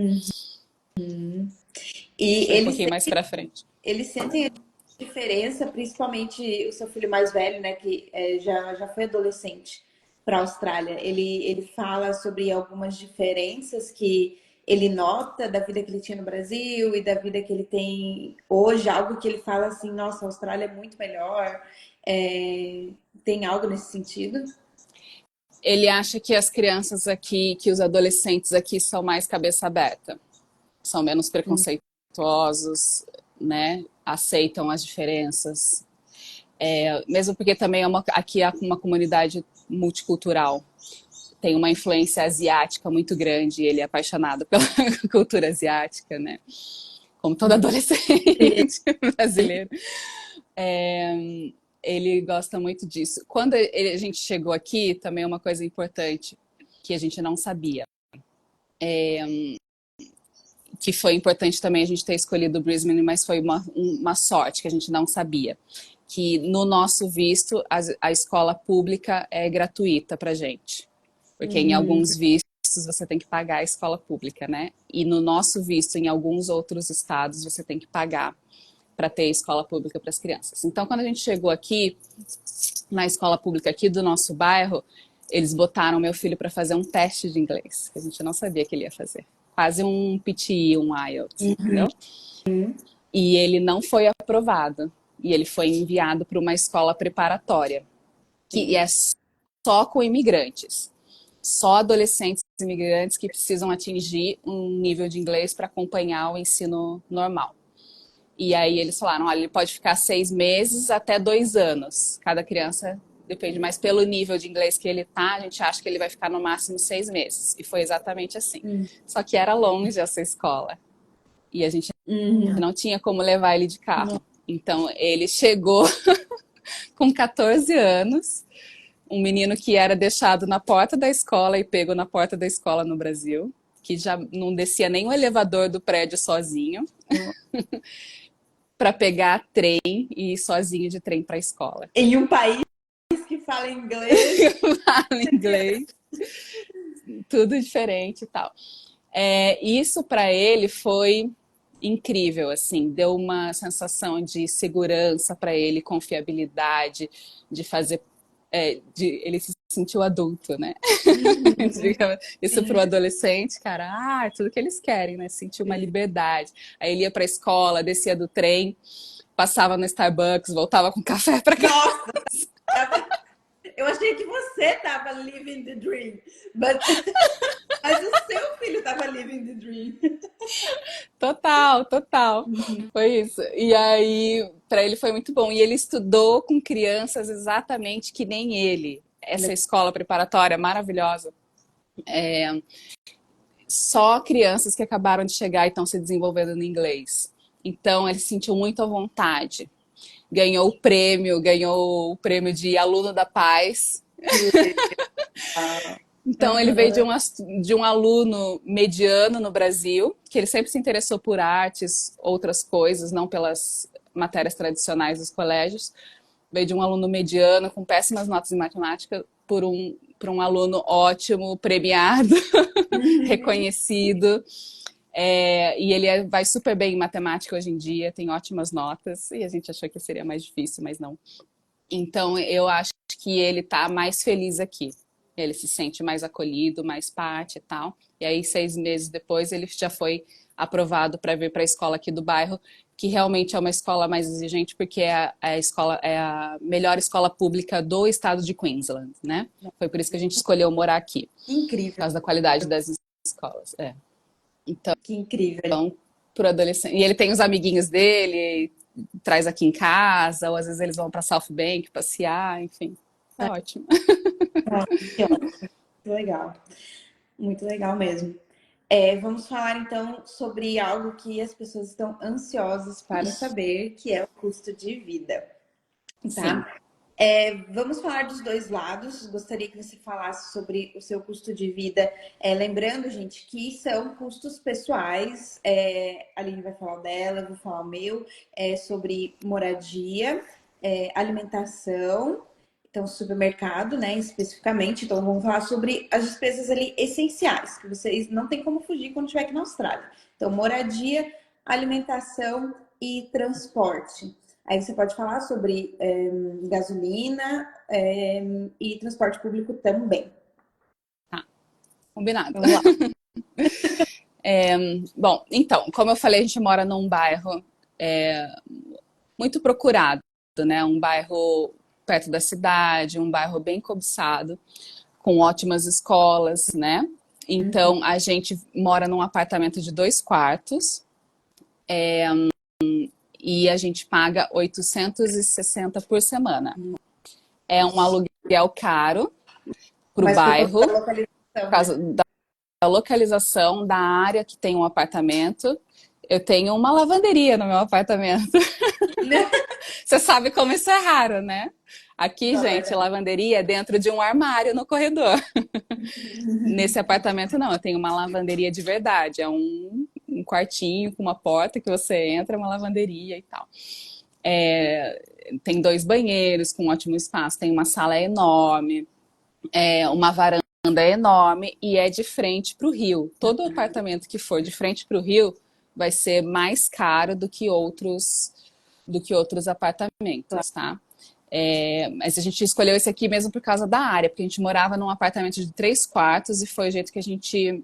Speaker 3: E
Speaker 2: Foi um pouquinho mais para frente.
Speaker 3: eles sentem a diferença, principalmente o seu filho mais velho, né, que já foi adolescente para a Austrália. Ele fala sobre algumas diferenças que ele nota da vida que ele tinha no Brasil e da vida que ele tem hoje, algo que ele fala assim, nossa, a Austrália é muito melhor. Tem algo nesse sentido?
Speaker 2: Ele acha que as crianças aqui, que os adolescentes aqui são mais cabeça aberta, são menos preconceituosos, né? Aceitam as diferenças. Mesmo porque também aqui é uma comunidade multicultural. Tem uma influência asiática muito grande, e ele é apaixonado pela cultura asiática, né? Como todo adolescente brasileiro. Ele gosta muito disso. Quando a gente chegou aqui, também é uma coisa importante que a gente não sabia. Que foi importante também a gente ter escolhido Brisbane, mas foi uma sorte que a gente não sabia. Que no nosso visto, a escola pública é gratuita pra gente. Porque em alguns vistos você tem que pagar a escola pública, né? E no nosso visto, em alguns outros estados, você tem que pagar para ter escola pública para as crianças. Então, quando a gente chegou aqui, na escola pública aqui do nosso bairro, eles botaram meu filho para fazer um teste de inglês, que a gente não sabia que ele ia fazer. Quase um PTE, um IELTS, entendeu? E ele não foi aprovado. E ele foi enviado para uma escola preparatória, que é só com imigrantes. Só adolescentes imigrantes que precisam atingir um nível de inglês para acompanhar o ensino normal. E aí eles falaram, olha, ele pode ficar 6 meses até 2 anos. Cada criança depende, mas pelo nível de inglês que ele tá, a gente acha que ele vai ficar no máximo 6 meses. E foi exatamente assim. Só que era longe essa escola. E a gente não tinha como levar ele de carro. Então ele chegou com 14 anos, um menino que era deixado na porta da escola e pego na porta da escola no Brasil, que já não descia nem o elevador do prédio sozinho. Para pegar trem e ir sozinho de trem para a escola.
Speaker 3: Em um país que fala inglês.
Speaker 2: Fala inglês. Tudo diferente e tal. Isso para ele foi incrível, assim, deu uma sensação de segurança para ele, confiabilidade, de fazer, ele se sentiu adulto, né? Isso para o adolescente, cara, é tudo que eles querem, né? Sentir uma liberdade. Aí ele ia para a escola, descia do trem, passava no Starbucks, voltava com café para casa.
Speaker 3: Nossa! Eu achei que você tava living the dream, mas o seu filho tava living the dream.
Speaker 2: Total. Foi isso. E aí, para ele foi muito bom. E ele estudou com crianças exatamente que nem ele. Essa escola preparatória maravilhosa. Só crianças que acabaram de chegar e estão se desenvolvendo no inglês. Então, ele se sentiu muito à vontade. Ganhou o prêmio de aluno da paz. Então, ele veio de um aluno mediano no Brasil, que ele sempre se interessou por artes, outras coisas, não pelas matérias tradicionais dos colégios. Veio de um aluno mediano, com péssimas notas em matemática, por um aluno ótimo, premiado, reconhecido. E ele vai super bem em matemática hoje em dia, tem ótimas notas, e a gente achou que seria mais difícil, mas não. Então, eu acho que ele tá mais feliz aqui. Ele se sente mais acolhido, mais parte e tal. E aí, 6 meses depois, ele já foi aprovado para vir para a escola aqui do bairro, que realmente é uma escola mais exigente, porque é a melhor escola pública do estado de Queensland, né? Foi por isso que a gente escolheu morar aqui.
Speaker 3: Incrível.
Speaker 2: Por causa da qualidade das escolas. Então,
Speaker 3: que incrível.
Speaker 2: Então, pro adolescente. E ele tem os amiguinhos dele, traz aqui em casa, ou às vezes eles vão para South Bank passear, enfim. É ótimo.
Speaker 3: Muito legal. Muito legal mesmo. Vamos falar então sobre algo que as pessoas estão ansiosas para saber, que é o custo de vida. Tá? Vamos falar dos dois lados. Gostaria que você falasse sobre o seu custo de vida. Lembrando, gente, que são custos pessoais. A Aline vai falar dela, eu vou falar o meu. Sobre moradia, alimentação, então supermercado, né, especificamente. Então vamos falar sobre as despesas ali essenciais, que vocês não tem como fugir quando estiver aqui na Austrália. Então, moradia, alimentação e transporte. Aí você pode falar sobre gasolina e transporte público também.
Speaker 2: Tá, combinado.
Speaker 3: Vamos lá.
Speaker 2: Bom, então, como eu falei, a gente mora num bairro muito procurado, né? Um bairro perto da cidade, um bairro bem cobiçado, com ótimas escolas, né? Então, a gente mora num apartamento de 2 quartos, e a gente paga 860 por semana. É um aluguel caro para o bairro, por causa da localização, da área que tem um apartamento. Eu tenho uma lavanderia no meu apartamento. Você sabe como isso é raro, né? Aqui, gente, lavanderia é dentro de um armário no corredor. Nesse apartamento, não. Eu tenho uma lavanderia de verdade. É um quartinho com uma porta que você entra, uma lavanderia e tal. Tem 2 banheiros com um ótimo espaço. Tem uma sala enorme, uma varanda enorme e é de frente para o rio. Todo apartamento que for de frente para o rio vai ser mais caro do que outros apartamentos, tá? Mas a gente escolheu esse aqui mesmo por causa da área, porque a gente morava num apartamento de 3 quartos e foi o jeito que a gente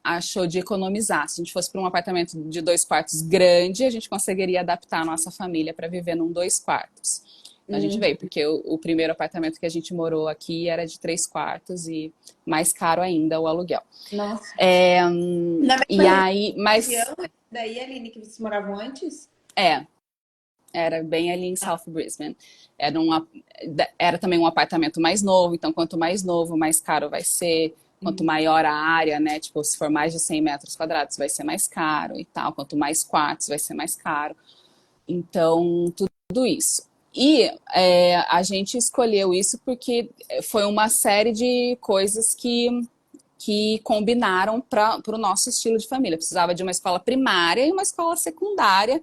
Speaker 2: achou de economizar. Se a gente fosse para um apartamento de 2 quartos grande, a gente conseguiria adaptar a nossa família para viver num 2 quartos. Então, a gente veio, porque o primeiro apartamento que a gente morou aqui era de 3 quartos e mais caro ainda o aluguel.
Speaker 3: Nossa.
Speaker 2: Na e aí, mas
Speaker 3: daí, Aline, que vocês moravam antes?
Speaker 2: Era bem ali em South Brisbane. Era também um apartamento mais novo, então quanto mais novo, mais caro vai ser. Quanto maior a área, né? Tipo, se for mais de 100 metros quadrados, vai ser mais caro e tal. Quanto mais quartos, vai ser mais caro. Então, tudo isso. E a gente escolheu isso porque foi uma série de coisas que combinaram para o nosso estilo de família. Precisava de uma escola primária e uma escola secundária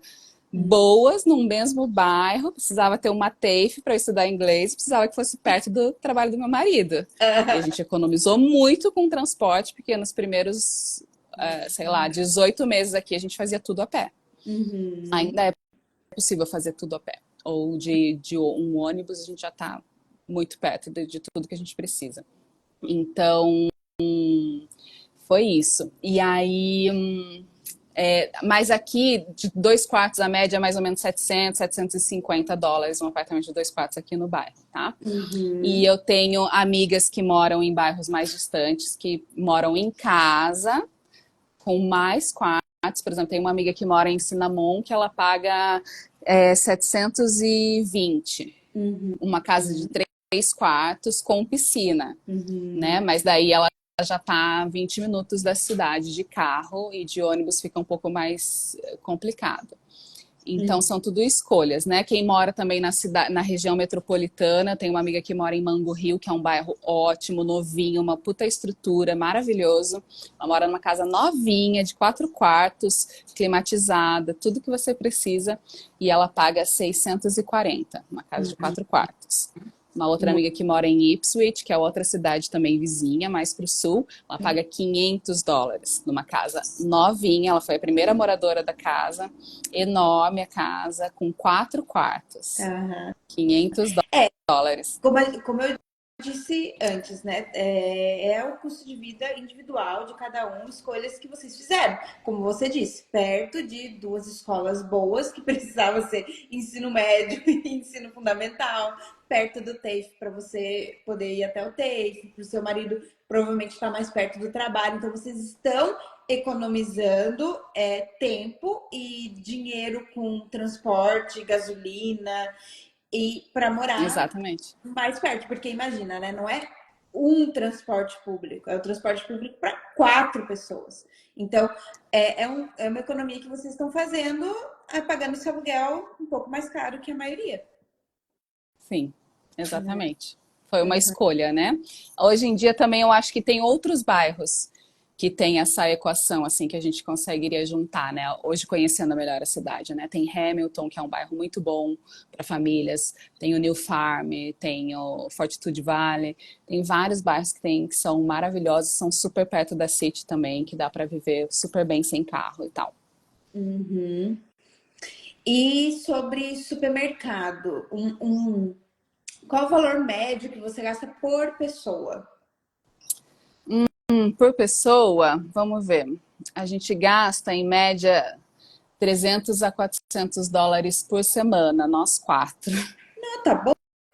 Speaker 2: boas num mesmo bairro, precisava ter uma TAFE para estudar inglês, precisava que fosse perto do trabalho do meu marido. E a gente economizou muito com o transporte, porque nos primeiros, 18 meses aqui a gente fazia tudo a pé. Ainda é possível fazer tudo a pé. Ou de um ônibus a gente já está muito perto de tudo que a gente precisa. Então, foi isso. E aí... mas aqui, de 2 quartos, a média é mais ou menos 700, 750 dólares um apartamento de 2 quartos aqui no bairro, tá? E eu tenho amigas que moram em bairros mais distantes, que moram em casa, com mais quartos. Por exemplo, tem uma amiga que mora em Cinnamon, que ela paga 720. Uma casa de 3 quartos com piscina, né? Mas daí ela já está a 20 minutos da cidade de carro e de ônibus fica um pouco mais complicado. Então, são tudo escolhas, né? Quem mora também na região metropolitana, tem uma amiga que mora em Mango Hill, que é um bairro ótimo, novinho, uma puta estrutura, maravilhoso. Ela mora numa casa novinha, de 4 quartos, climatizada, tudo que você precisa, e ela paga 640, uma casa de 4 quartos. Uma outra amiga que mora em Ipswich, que é outra cidade também vizinha, mais para o sul, ela paga 500 dólares numa casa novinha. Ela foi a primeira moradora da casa, enorme a casa, com 4 quartos. 500 dólares.
Speaker 3: Como eu disse antes, né? É o custo de vida individual de cada um, escolhas que vocês fizeram. Como você disse, perto de 2 escolas boas, que precisava ser ensino médio e ensino fundamental, perto do TAFE para você poder ir até o TAFE, para o seu marido provavelmente estar mais perto do trabalho. Então, vocês estão economizando tempo e dinheiro com transporte, gasolina e para morar
Speaker 2: Exatamente.
Speaker 3: mais perto, porque imagina, né? Não é um transporte público, é o transporte público para 4 pessoas. Então, é uma economia que vocês estão fazendo, pagando esse aluguel um pouco mais caro que a maioria.
Speaker 2: Sim, exatamente. Foi uma escolha, né? Hoje em dia também eu acho que tem outros bairros que tem essa equação assim que a gente conseguiria juntar, né? Hoje conhecendo melhor a cidade, né? Tem Hamilton, que é um bairro muito bom para famílias, tem o New Farm, tem o Fortitude Valley, tem vários bairros que são maravilhosos, são super perto da City também, que dá para viver super bem sem carro e tal.
Speaker 3: Uhum. E sobre supermercado, qual o valor médio que você gasta por pessoa?
Speaker 2: Por pessoa, vamos ver. A gente gasta em média 300 a 400 dólares por semana, nós quatro.
Speaker 3: Ah, tá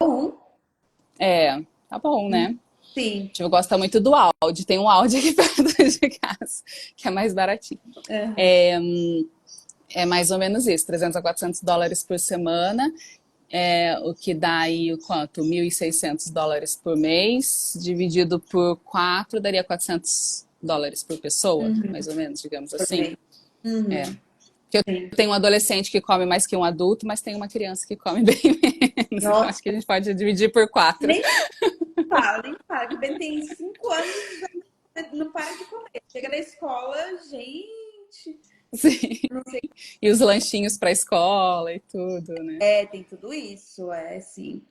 Speaker 3: bom.
Speaker 2: É, tá bom, né?
Speaker 3: Sim.
Speaker 2: Tipo, gosta muito do Audi. Tem um Audi aqui perto de casa, que é mais baratinho.
Speaker 3: Uhum.
Speaker 2: É mais ou menos isso, 300 a 400 dólares por semana. O que dá aí o quanto? 1.600 dólares por mês, dividido por 4 daria 400 dólares por pessoa, mais ou menos, digamos assim.
Speaker 3: Uhum.
Speaker 2: Porque eu
Speaker 3: Sim.
Speaker 2: tenho um adolescente que come mais que um adulto, mas tem uma criança que come bem menos. Então
Speaker 3: Nossa,
Speaker 2: acho que a gente pode dividir por 4.
Speaker 3: nem nem fala. Que o Ben tem 5 anos e não para de comer. Chega da escola, gente.
Speaker 2: Sim.
Speaker 3: Não sei.
Speaker 2: E os lanchinhos para a escola e tudo, né?
Speaker 3: Tem tudo isso, sim.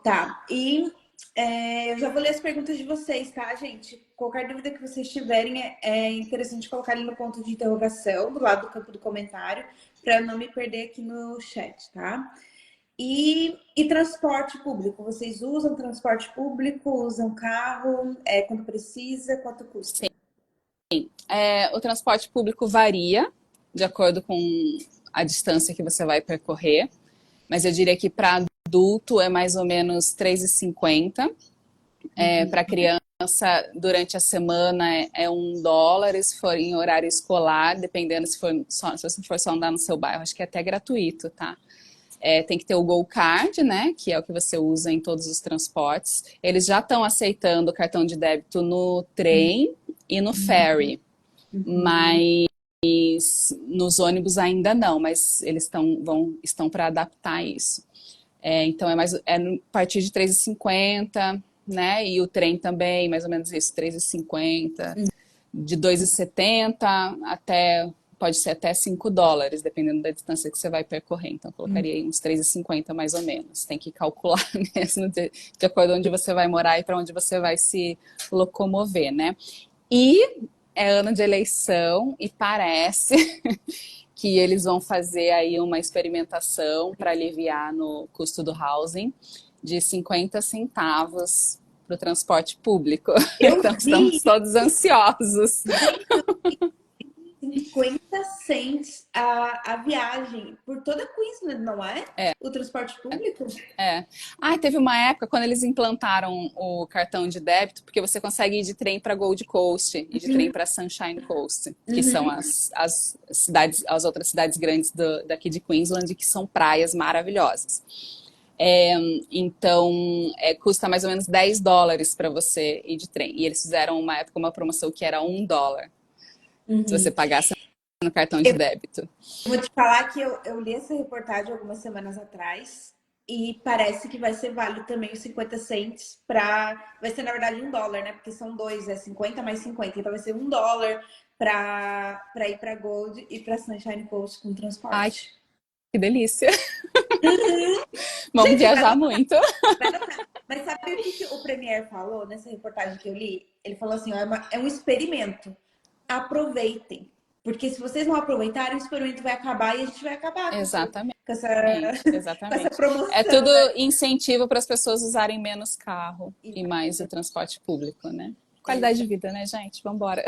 Speaker 3: Tá. E eu já vou ler as perguntas de vocês, tá, gente? Qualquer dúvida que vocês tiverem, é interessante colocar ali no ponto de interrogação, do lado do campo do comentário, para eu não me perder aqui no chat, tá? E transporte público? Vocês usam transporte público? Usam carro? Quando precisa? Quanto custa?
Speaker 2: O transporte público varia de acordo com a distância que você vai percorrer, mas eu diria que para adulto é mais ou menos 3,50. Para criança, durante a semana é $1, se for em horário escolar, dependendo se você for só andar no seu bairro, acho que é até gratuito, tá? Tem que ter o Go Card, né? Que é o que você usa em todos os transportes. Eles já estão aceitando cartão de débito no trem e no ferry, mas nos ônibus ainda não, mas eles estão para adaptar isso. Então a partir de 3,50, né? E o trem também, mais ou menos isso, 3,50, de 2,70 até pode ser até $5, dependendo da distância que você vai percorrer. Então, eu colocaria aí uns 3,50 mais ou menos. Tem que calcular mesmo de acordo com onde você vai morar e para onde você vai se locomover, né? E é ano de eleição e parece que eles vão fazer aí uma experimentação para aliviar no custo do housing de 50 centavos para o transporte público. Então, estamos todos ansiosos.
Speaker 3: 50 cents a viagem por toda Queensland, não é? O transporte público?
Speaker 2: Teve uma época quando eles implantaram o cartão de débito, porque você consegue ir de trem para Gold Coast e de trem para Sunshine Coast, que são as cidades, as outras cidades grandes daqui de Queensland, que são praias maravilhosas. Então, custa mais ou menos $10 para você ir de trem. E eles fizeram uma época uma promoção que era $1 se você pagasse no cartão de débito.
Speaker 3: Vou te falar que eu li essa reportagem algumas semanas atrás e parece que vai ser válido também os 50 cents para... Vai ser, na verdade, $1, né? Porque são dois, 50 mais 50. Então, vai ser $1 para ir para Gold e para Sunshine Coast com transporte.
Speaker 2: Ai, que delícia! Vamos viajar muito.
Speaker 3: Mas sabe o que o Premier falou nessa reportagem que eu li? Ele falou assim, ó, é um experimento. Aproveitem. Porque se vocês não aproveitarem, o experimento vai acabar e a gente vai acabar
Speaker 2: Exatamente.
Speaker 3: Com essa promoção.
Speaker 2: É tudo incentivo para as pessoas usarem menos carro e mais o transporte público, né? Qualidade de vida, né, gente? Vamos embora.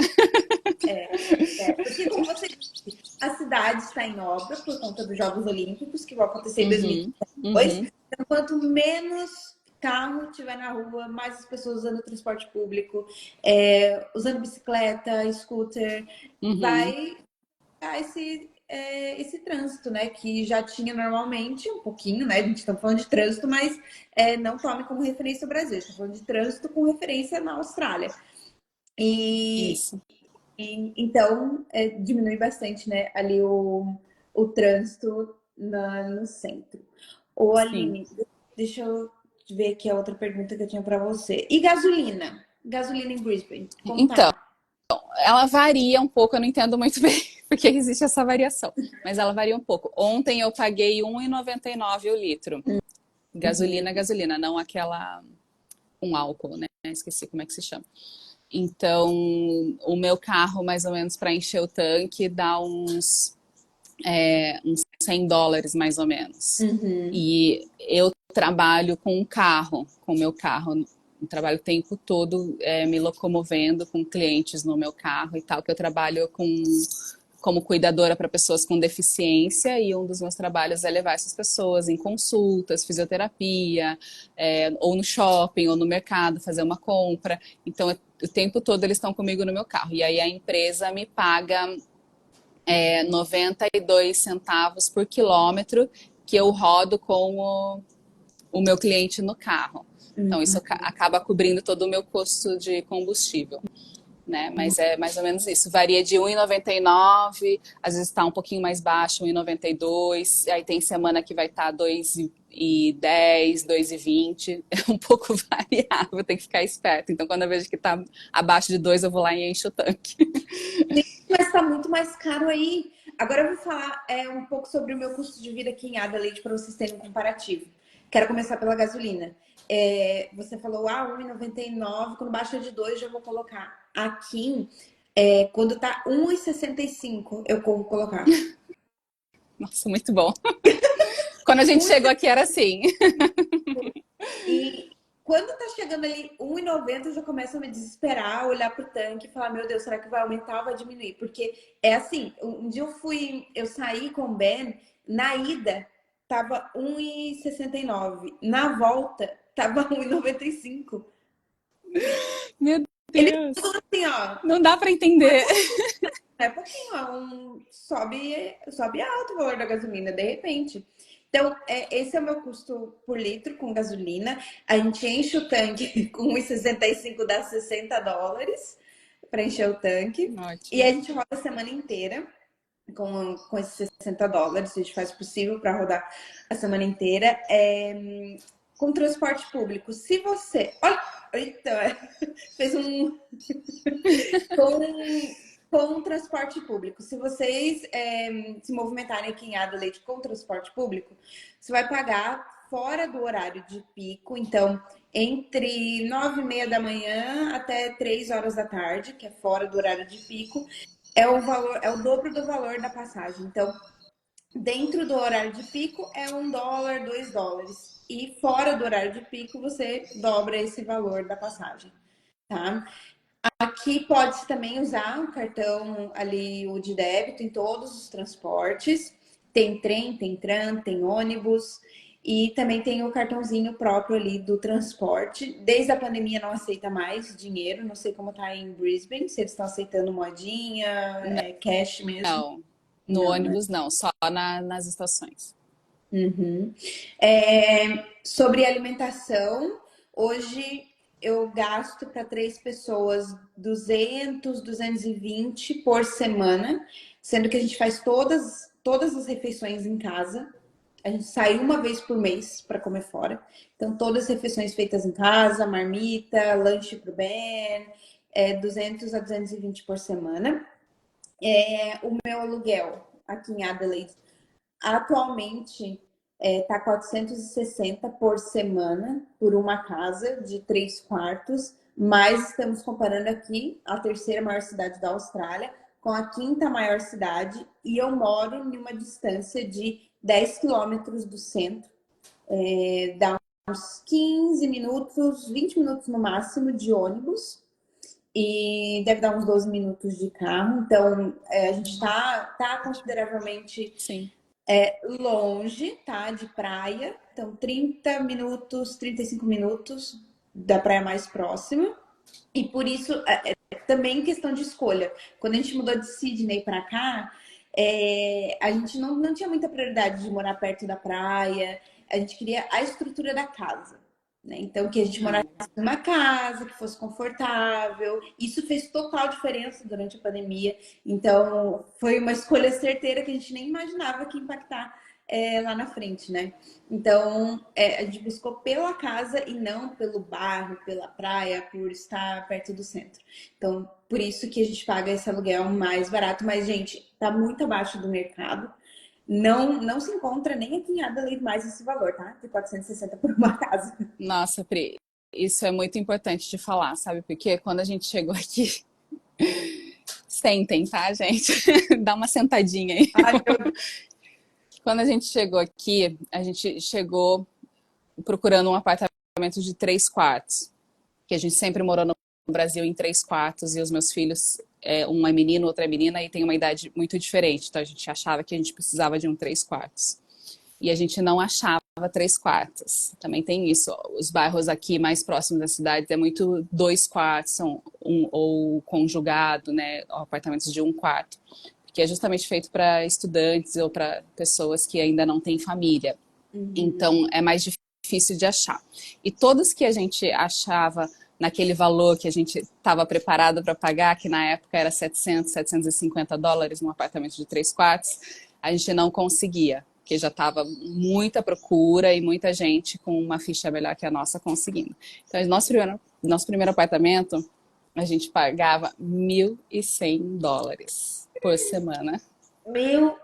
Speaker 3: Porque, como você disse, a cidade está em obra por conta dos Jogos Olímpicos, que vão acontecer em 2022. Então, quanto menos carro tiver na rua, mais as pessoas usando transporte público, usando bicicleta, scooter, vai dar esse trânsito, né? Que já tinha normalmente um pouquinho, né? A gente está falando de trânsito, mas não tome como referência o Brasil. A gente está falando de trânsito com referência na Austrália.
Speaker 2: Isso.
Speaker 3: Então, diminui bastante, né? Ali o trânsito no centro. Ô,
Speaker 2: Sim.
Speaker 3: Aline, deixa eu ver aqui a outra pergunta que eu tinha para você. E gasolina? Gasolina em Brisbane, como
Speaker 2: Então,
Speaker 3: tá?
Speaker 2: ela varia um pouco, eu não entendo muito bem porque existe essa variação, mas ela varia um pouco. Ontem eu paguei R$ 1,99 o litro.
Speaker 3: Uhum.
Speaker 2: Gasolina, não aquela com álcool, né? Esqueci como é que se chama. Então, o meu carro, mais ou menos, para encher o tanque, dá uns US$ 100, mais ou menos.
Speaker 3: Uhum.
Speaker 2: E eu trabalho com um carro, com o meu carro. Eu trabalho o tempo todo me locomovendo com clientes no meu carro e tal, que eu trabalho como cuidadora para pessoas com deficiência e um dos meus trabalhos é levar essas pessoas em consultas, fisioterapia, ou no shopping, ou no mercado, fazer uma compra. Então, o tempo todo eles estão comigo no meu carro. E aí a empresa me paga 92 centavos por quilômetro que eu rodo com o meu cliente no carro. Então, isso acaba cobrindo todo o meu custo de combustível, né? Mas é mais ou menos isso. Varia de 1,99, às vezes está um pouquinho mais baixo, 1,92. Aí tem semana que vai estar 2,10, 2,20. É um pouco variável, tem que ficar esperto. Então, quando eu vejo que está abaixo de 2, eu vou lá e encho o tanque.
Speaker 3: Mas tá muito mais caro aí. Agora eu vou falar um pouco sobre o meu custo de vida aqui em Adelaide para vocês terem um comparativo. Quero começar pela gasolina. Você falou, 1,99, quando baixa de 2 já vou colocar. Aqui, quando tá 1,65, eu vou colocar.
Speaker 2: Nossa, muito bom. Quando a gente chegou aqui era assim.
Speaker 3: E quando tá chegando ali 1,90, eu já começo a me desesperar, olhar pro tanque e falar, meu Deus, será que vai aumentar ou vai diminuir? Porque é assim, um dia eu saí com o Ben, na ida tava 1,69, na volta tava 1,95.
Speaker 2: Meu
Speaker 3: Ele
Speaker 2: Deus.
Speaker 3: falou assim, ó,
Speaker 2: Não dá para entender.
Speaker 3: é pouquinho, sobe alto o valor da gasolina, de repente. Então, esse é o meu custo por litro com gasolina. A gente enche o tanque com 1,65, dá US$ 60 para encher o tanque. E
Speaker 2: Ótimo.
Speaker 3: a gente roda a semana inteira com esses US$ 60. A gente faz o possível para rodar a semana inteira. Com transporte público. Se você. Olha, eita, fez um. Com transporte público. Se vocês se movimentarem aqui em Adelaide com transporte público, você vai pagar fora do horário de pico. Então, entre 9h30 da manhã até 3 horas da tarde, que é fora do horário de pico, é o dobro do valor da passagem. Então, dentro do horário de pico é US$ 1, US$ 2. E fora do horário de pico, você dobra esse valor da passagem, tá? Aqui pode-se também usar um cartão ali, o de débito, em todos os transportes. Tem trem, tem tram, tem ônibus. E também tem o cartãozinho próprio ali do transporte. Desde a pandemia não aceita mais dinheiro. Não sei como tá em Brisbane, se eles estão aceitando moedinha, cash mesmo.
Speaker 2: Não, no
Speaker 3: Não, né?
Speaker 2: ônibus não, só nas estações.
Speaker 3: Uhum. Sobre alimentação, hoje eu gasto para 3 pessoas 200, 220 por semana, sendo que a gente faz todas as refeições em casa. A gente sai uma vez por mês para comer fora. Então, todas as refeições feitas em casa, marmita, lanche para o Ben, 200 a 220 por semana. O meu aluguel aqui em Adelaide atualmente tá 460 por semana por uma casa de 3 quartos, mas estamos comparando aqui a terceira maior cidade da Austrália com a quinta maior cidade e eu moro em uma distância de 10 quilômetros do centro. Dá uns 15 minutos, 20 minutos no máximo de ônibus e deve dar uns 12 minutos de carro. Então, a gente tá consideravelmente
Speaker 2: Sim.
Speaker 3: longe, tá? De praia. Então, 30 minutos, 35 minutos da praia mais próxima. E por isso, também questão de escolha. Quando a gente mudou de Sydney para cá, a gente não tinha muita prioridade de morar perto da praia. A gente queria a estrutura da casa, né? Então, que a gente morasse numa casa, que fosse confortável. Isso fez total diferença durante a pandemia. Então, foi uma escolha certeira que a gente nem imaginava que ia impactar lá na frente, né? Então, a gente buscou pela casa e não pelo bairro, pela praia, por estar perto do centro. Então, por isso que a gente paga esse aluguel mais barato. Mas, gente, tá muito abaixo do mercado. Não se encontra nem aqui em Adelaide mais esse valor, tá? De 460 por uma casa.
Speaker 2: Nossa, Pri, isso é muito importante de falar, sabe? Porque quando a gente chegou aqui, sentem, tá, gente? Dá uma sentadinha aí.
Speaker 3: Ai, meu Deus.
Speaker 2: Quando a gente chegou aqui, a gente chegou procurando um apartamento de 3 quartos, que a gente sempre morou no Brasil em 3 quartos, e os meus filhos, um é menino, outro é menina, e tem uma idade muito diferente, então a gente achava que a gente precisava de um 3 quartos. E a gente não achava 3 quartos. Também tem isso. Os bairros aqui mais próximos das cidades é muito 2 quartos, ou conjugado, né? Apartamentos de 1 quarto. Que é justamente feito para estudantes ou para pessoas que ainda não têm família. Então, é mais difícil de achar. E todos que a gente achava naquele valor que a gente estava preparado para pagar, que na época era 750 dólares num apartamento de 3 quartos, a gente não conseguia, porque já estava muita procura e muita gente com uma ficha melhor que a nossa conseguindo. Então, nosso primeiro apartamento, a gente pagava 1.100 dólares por semana.
Speaker 3: Meu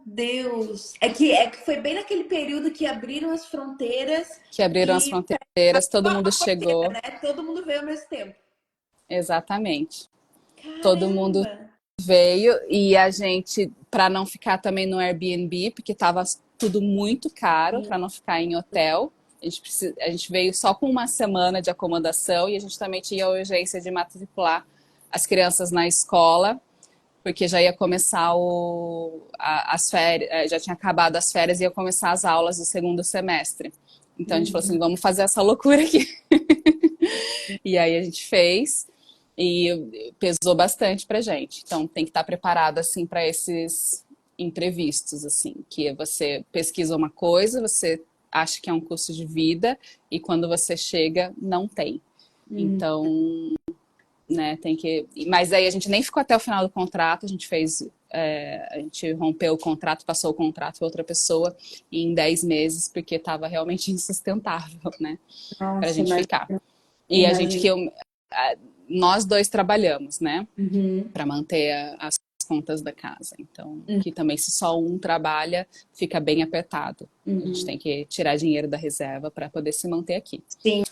Speaker 3: Deus! É que foi bem naquele período que abriram as fronteiras
Speaker 2: Que abriram as
Speaker 3: e
Speaker 2: fronteiras, todo mundo
Speaker 3: a fronteira,
Speaker 2: chegou.
Speaker 3: né? Todo mundo veio ao mesmo tempo.
Speaker 2: Exatamente. Todo mundo
Speaker 3: Caramba!
Speaker 2: veio, e a gente, para não ficar também no Airbnb, porque estava tudo muito caro, para não ficar em hotel, a gente veio só com uma semana de acomodação, e a gente também tinha a urgência de matricular as crianças na escola, porque já ia começar as férias, já tinha acabado as férias e ia começar as aulas do segundo semestre. Então a gente falou assim, vamos fazer essa loucura aqui. E aí a gente fez, e pesou bastante pra gente. Então tem que estar preparado assim para esses imprevistos, assim, que você pesquisa uma coisa, você acha que é um custo de vida, e quando você chega, não tem. Então, né, tem que. Mas aí a gente nem ficou até o final do contrato, a gente fez. A gente rompeu o contrato, passou o contrato para outra pessoa em 10 meses, porque estava realmente insustentável, né, para a
Speaker 3: Nossa,
Speaker 2: gente ficar. E a gente
Speaker 3: imagina.
Speaker 2: nós dois trabalhamos, né,
Speaker 3: Uhum.
Speaker 2: para manter as contas da casa. Então, que também se só um trabalha, fica bem apertado. A gente tem que tirar dinheiro da reserva para poder se manter aqui.
Speaker 3: Sim.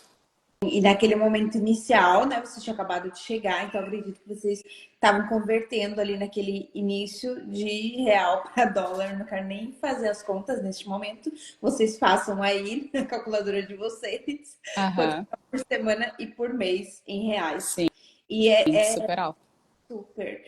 Speaker 3: E naquele momento inicial, né? Você tinha acabado de chegar, então acredito que vocês estavam convertendo ali naquele início de real para dólar. Não quero nem fazer as contas neste momento. Vocês façam aí na calculadora de vocês quanto
Speaker 2: Aham,
Speaker 3: por semana e por mês em reais.
Speaker 2: sim,
Speaker 3: E é
Speaker 2: super alto.
Speaker 3: super.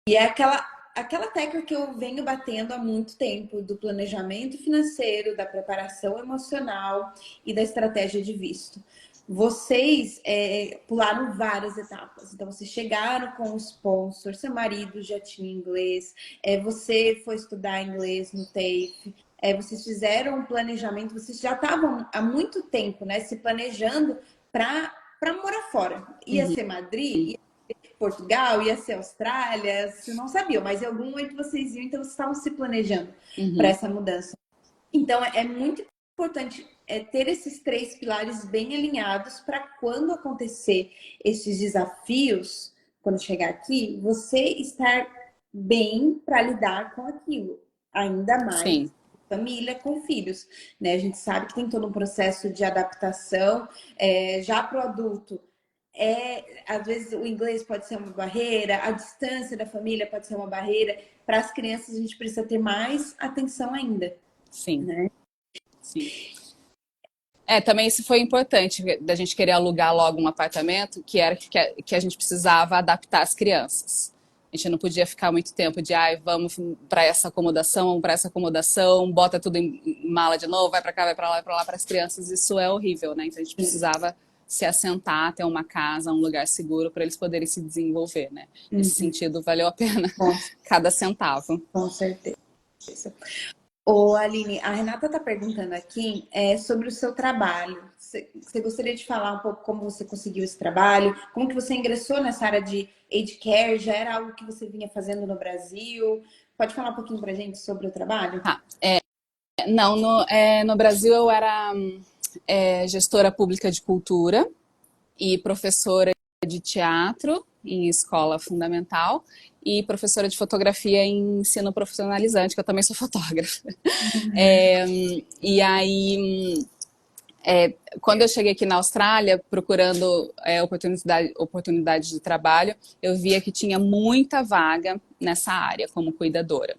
Speaker 3: E é aquela tecla que eu venho batendo há muito tempo do planejamento financeiro, da preparação emocional e da estratégia de visto. Vocês pularam várias etapas. Então, vocês chegaram com o sponsor, seu marido já tinha inglês, você foi estudar inglês no TAFE, vocês fizeram um planejamento, vocês já estavam há muito tempo, né, se planejando para morar fora. Ia ser Madrid, Portugal, ia ser Austrália, vocês não sabiam, mas em algum momento vocês iam, então vocês estavam se planejando para essa mudança. Então é muito importante ter esses 3 pilares bem alinhados para quando acontecer esses desafios, quando chegar aqui, você estar bem para lidar com aquilo, ainda mais
Speaker 2: Sim,
Speaker 3: família com filhos, né? A gente sabe que tem todo um processo de adaptação, já para o adulto às vezes o inglês pode ser uma barreira, a distância da família pode ser uma barreira. Para as crianças, a gente precisa ter mais atenção ainda,
Speaker 2: sim,
Speaker 3: né?
Speaker 2: sim. Também isso foi importante, da gente querer alugar logo um apartamento, que era que a gente precisava adaptar as crianças. A gente não podia ficar muito tempo de, vamos para essa acomodação, bota tudo em mala de novo, vai para cá, vai para lá, para as crianças. Isso é horrível, né? Então a gente precisava se assentar, ter uma casa, um lugar seguro para eles poderem se desenvolver, né? Nesse sentido, valeu a pena cada centavo.
Speaker 3: Com certeza. Ô, Aline, a Renata está perguntando aqui sobre o seu trabalho. Você gostaria de falar um pouco como você conseguiu esse trabalho? Como que você ingressou nessa área de aged care? Já era algo que você vinha fazendo no Brasil? Pode falar um pouquinho para a gente sobre o trabalho?
Speaker 2: Não, no Brasil eu era gestora pública de cultura e professora de teatro em escola fundamental e professora de fotografia em ensino profissionalizante, que eu também sou fotógrafa. É, e aí, quando eu cheguei aqui na Austrália, procurando oportunidade de trabalho, eu via que tinha muita vaga nessa área como cuidadora.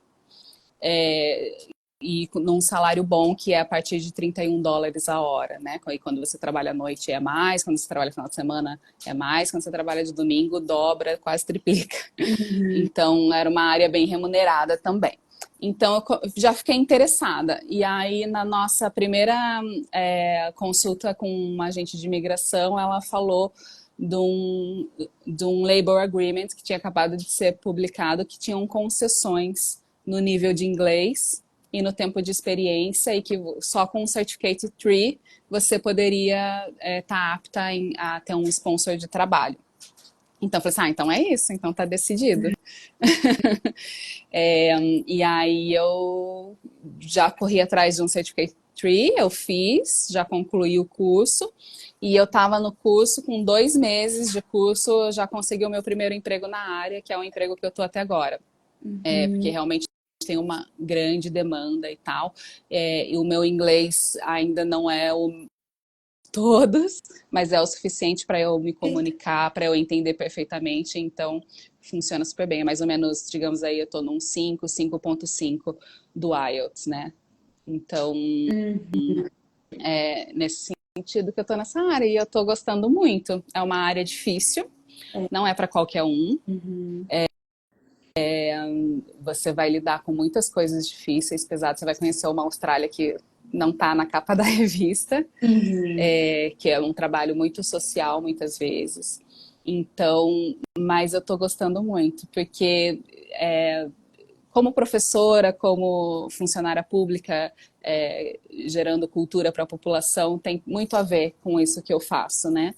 Speaker 2: E num salário bom, que é a partir de US$ 31 a hora, né? E quando você trabalha à noite é mais, quando você trabalha no final de semana é mais, quando você trabalha de domingo dobra, quase triplica. Então era uma área bem remunerada também. Então eu já fiquei interessada. E aí na nossa primeira consulta com uma agente de imigração, ela falou de um Labor Agreement que tinha acabado de ser publicado, que tinham concessões no nível de inglês e no tempo de experiência, e que só com o Certificate 3 você poderia estar apta a ter um sponsor de trabalho. Então eu falei assim, então é isso, então tá decidido. E aí eu já corri atrás de um Certificate 3, eu fiz, já concluí o curso, e eu estava no curso, com 2 meses de curso, eu já consegui o meu primeiro emprego na área, que é o emprego que eu tô até agora. Porque realmente tem uma grande demanda e tal. E o meu inglês ainda não é o todos, mas é o suficiente para eu me comunicar, para eu entender perfeitamente, então funciona super bem. É mais ou menos, digamos aí, eu tô num 5.5 do IELTS, né? Então, nesse sentido que eu tô nessa área e eu tô gostando muito. É uma área difícil, não é para qualquer um. Você vai lidar com muitas coisas difíceis, pesadas. Você vai conhecer uma Austrália que não está na capa da revista, que é um trabalho muito social, muitas vezes. Então, mas eu estou gostando muito, porque como professora, como funcionária pública, gerando cultura para a população, tem muito a ver com isso que eu faço, né?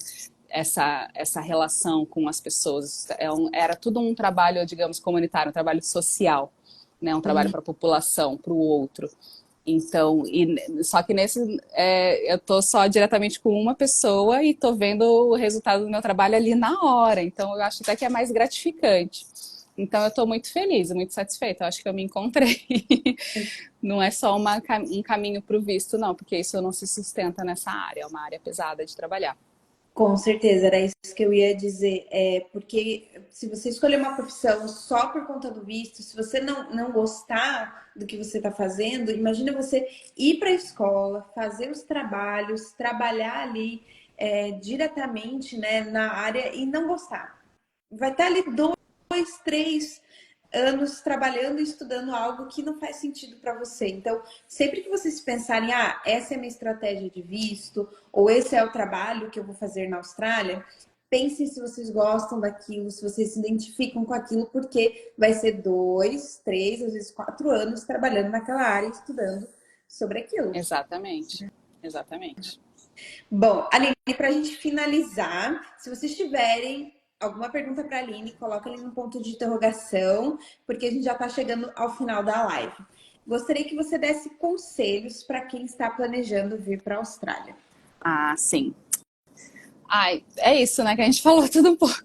Speaker 2: Essa relação com as pessoas. Era tudo um trabalho, digamos, comunitário, um trabalho social, né? Um trabalho para a população, para o outro. Então, só que eu tô só diretamente com uma pessoa e tô vendo o resultado do meu trabalho ali na hora. Então, eu acho até que é mais gratificante. Então, eu tô muito feliz, muito satisfeita. Eu acho que eu me encontrei. Não é só um caminho para o visto, não, porque isso não se sustenta nessa área. É uma área pesada de trabalhar.
Speaker 3: Com certeza, era isso que eu ia dizer. Porque se você escolher uma profissão só por conta do visto, se você não gostar do que você está fazendo, imagina você ir para a escola, fazer os trabalhos, trabalhar ali diretamente, né, na área e não gostar. Vai estar ali 2, 3 anos trabalhando e estudando algo que não faz sentido para você. Então, sempre que vocês pensarem, essa é a minha estratégia de visto, ou esse é o trabalho que eu vou fazer na Austrália, pensem se vocês gostam daquilo, se vocês se identificam com aquilo, porque vai ser 2, 3, às vezes 4 anos trabalhando naquela área, estudando sobre aquilo.
Speaker 2: Exatamente, exatamente.
Speaker 3: Bom, Aline, para a gente finalizar, se vocês tiverem alguma pergunta para a Aline, coloca ali no ponto de interrogação, porque a gente já está chegando ao final da live. Gostaria que você desse conselhos para quem está planejando vir para a Austrália.
Speaker 2: Ah, sim. É isso, né? Que a gente falou tudo um pouco.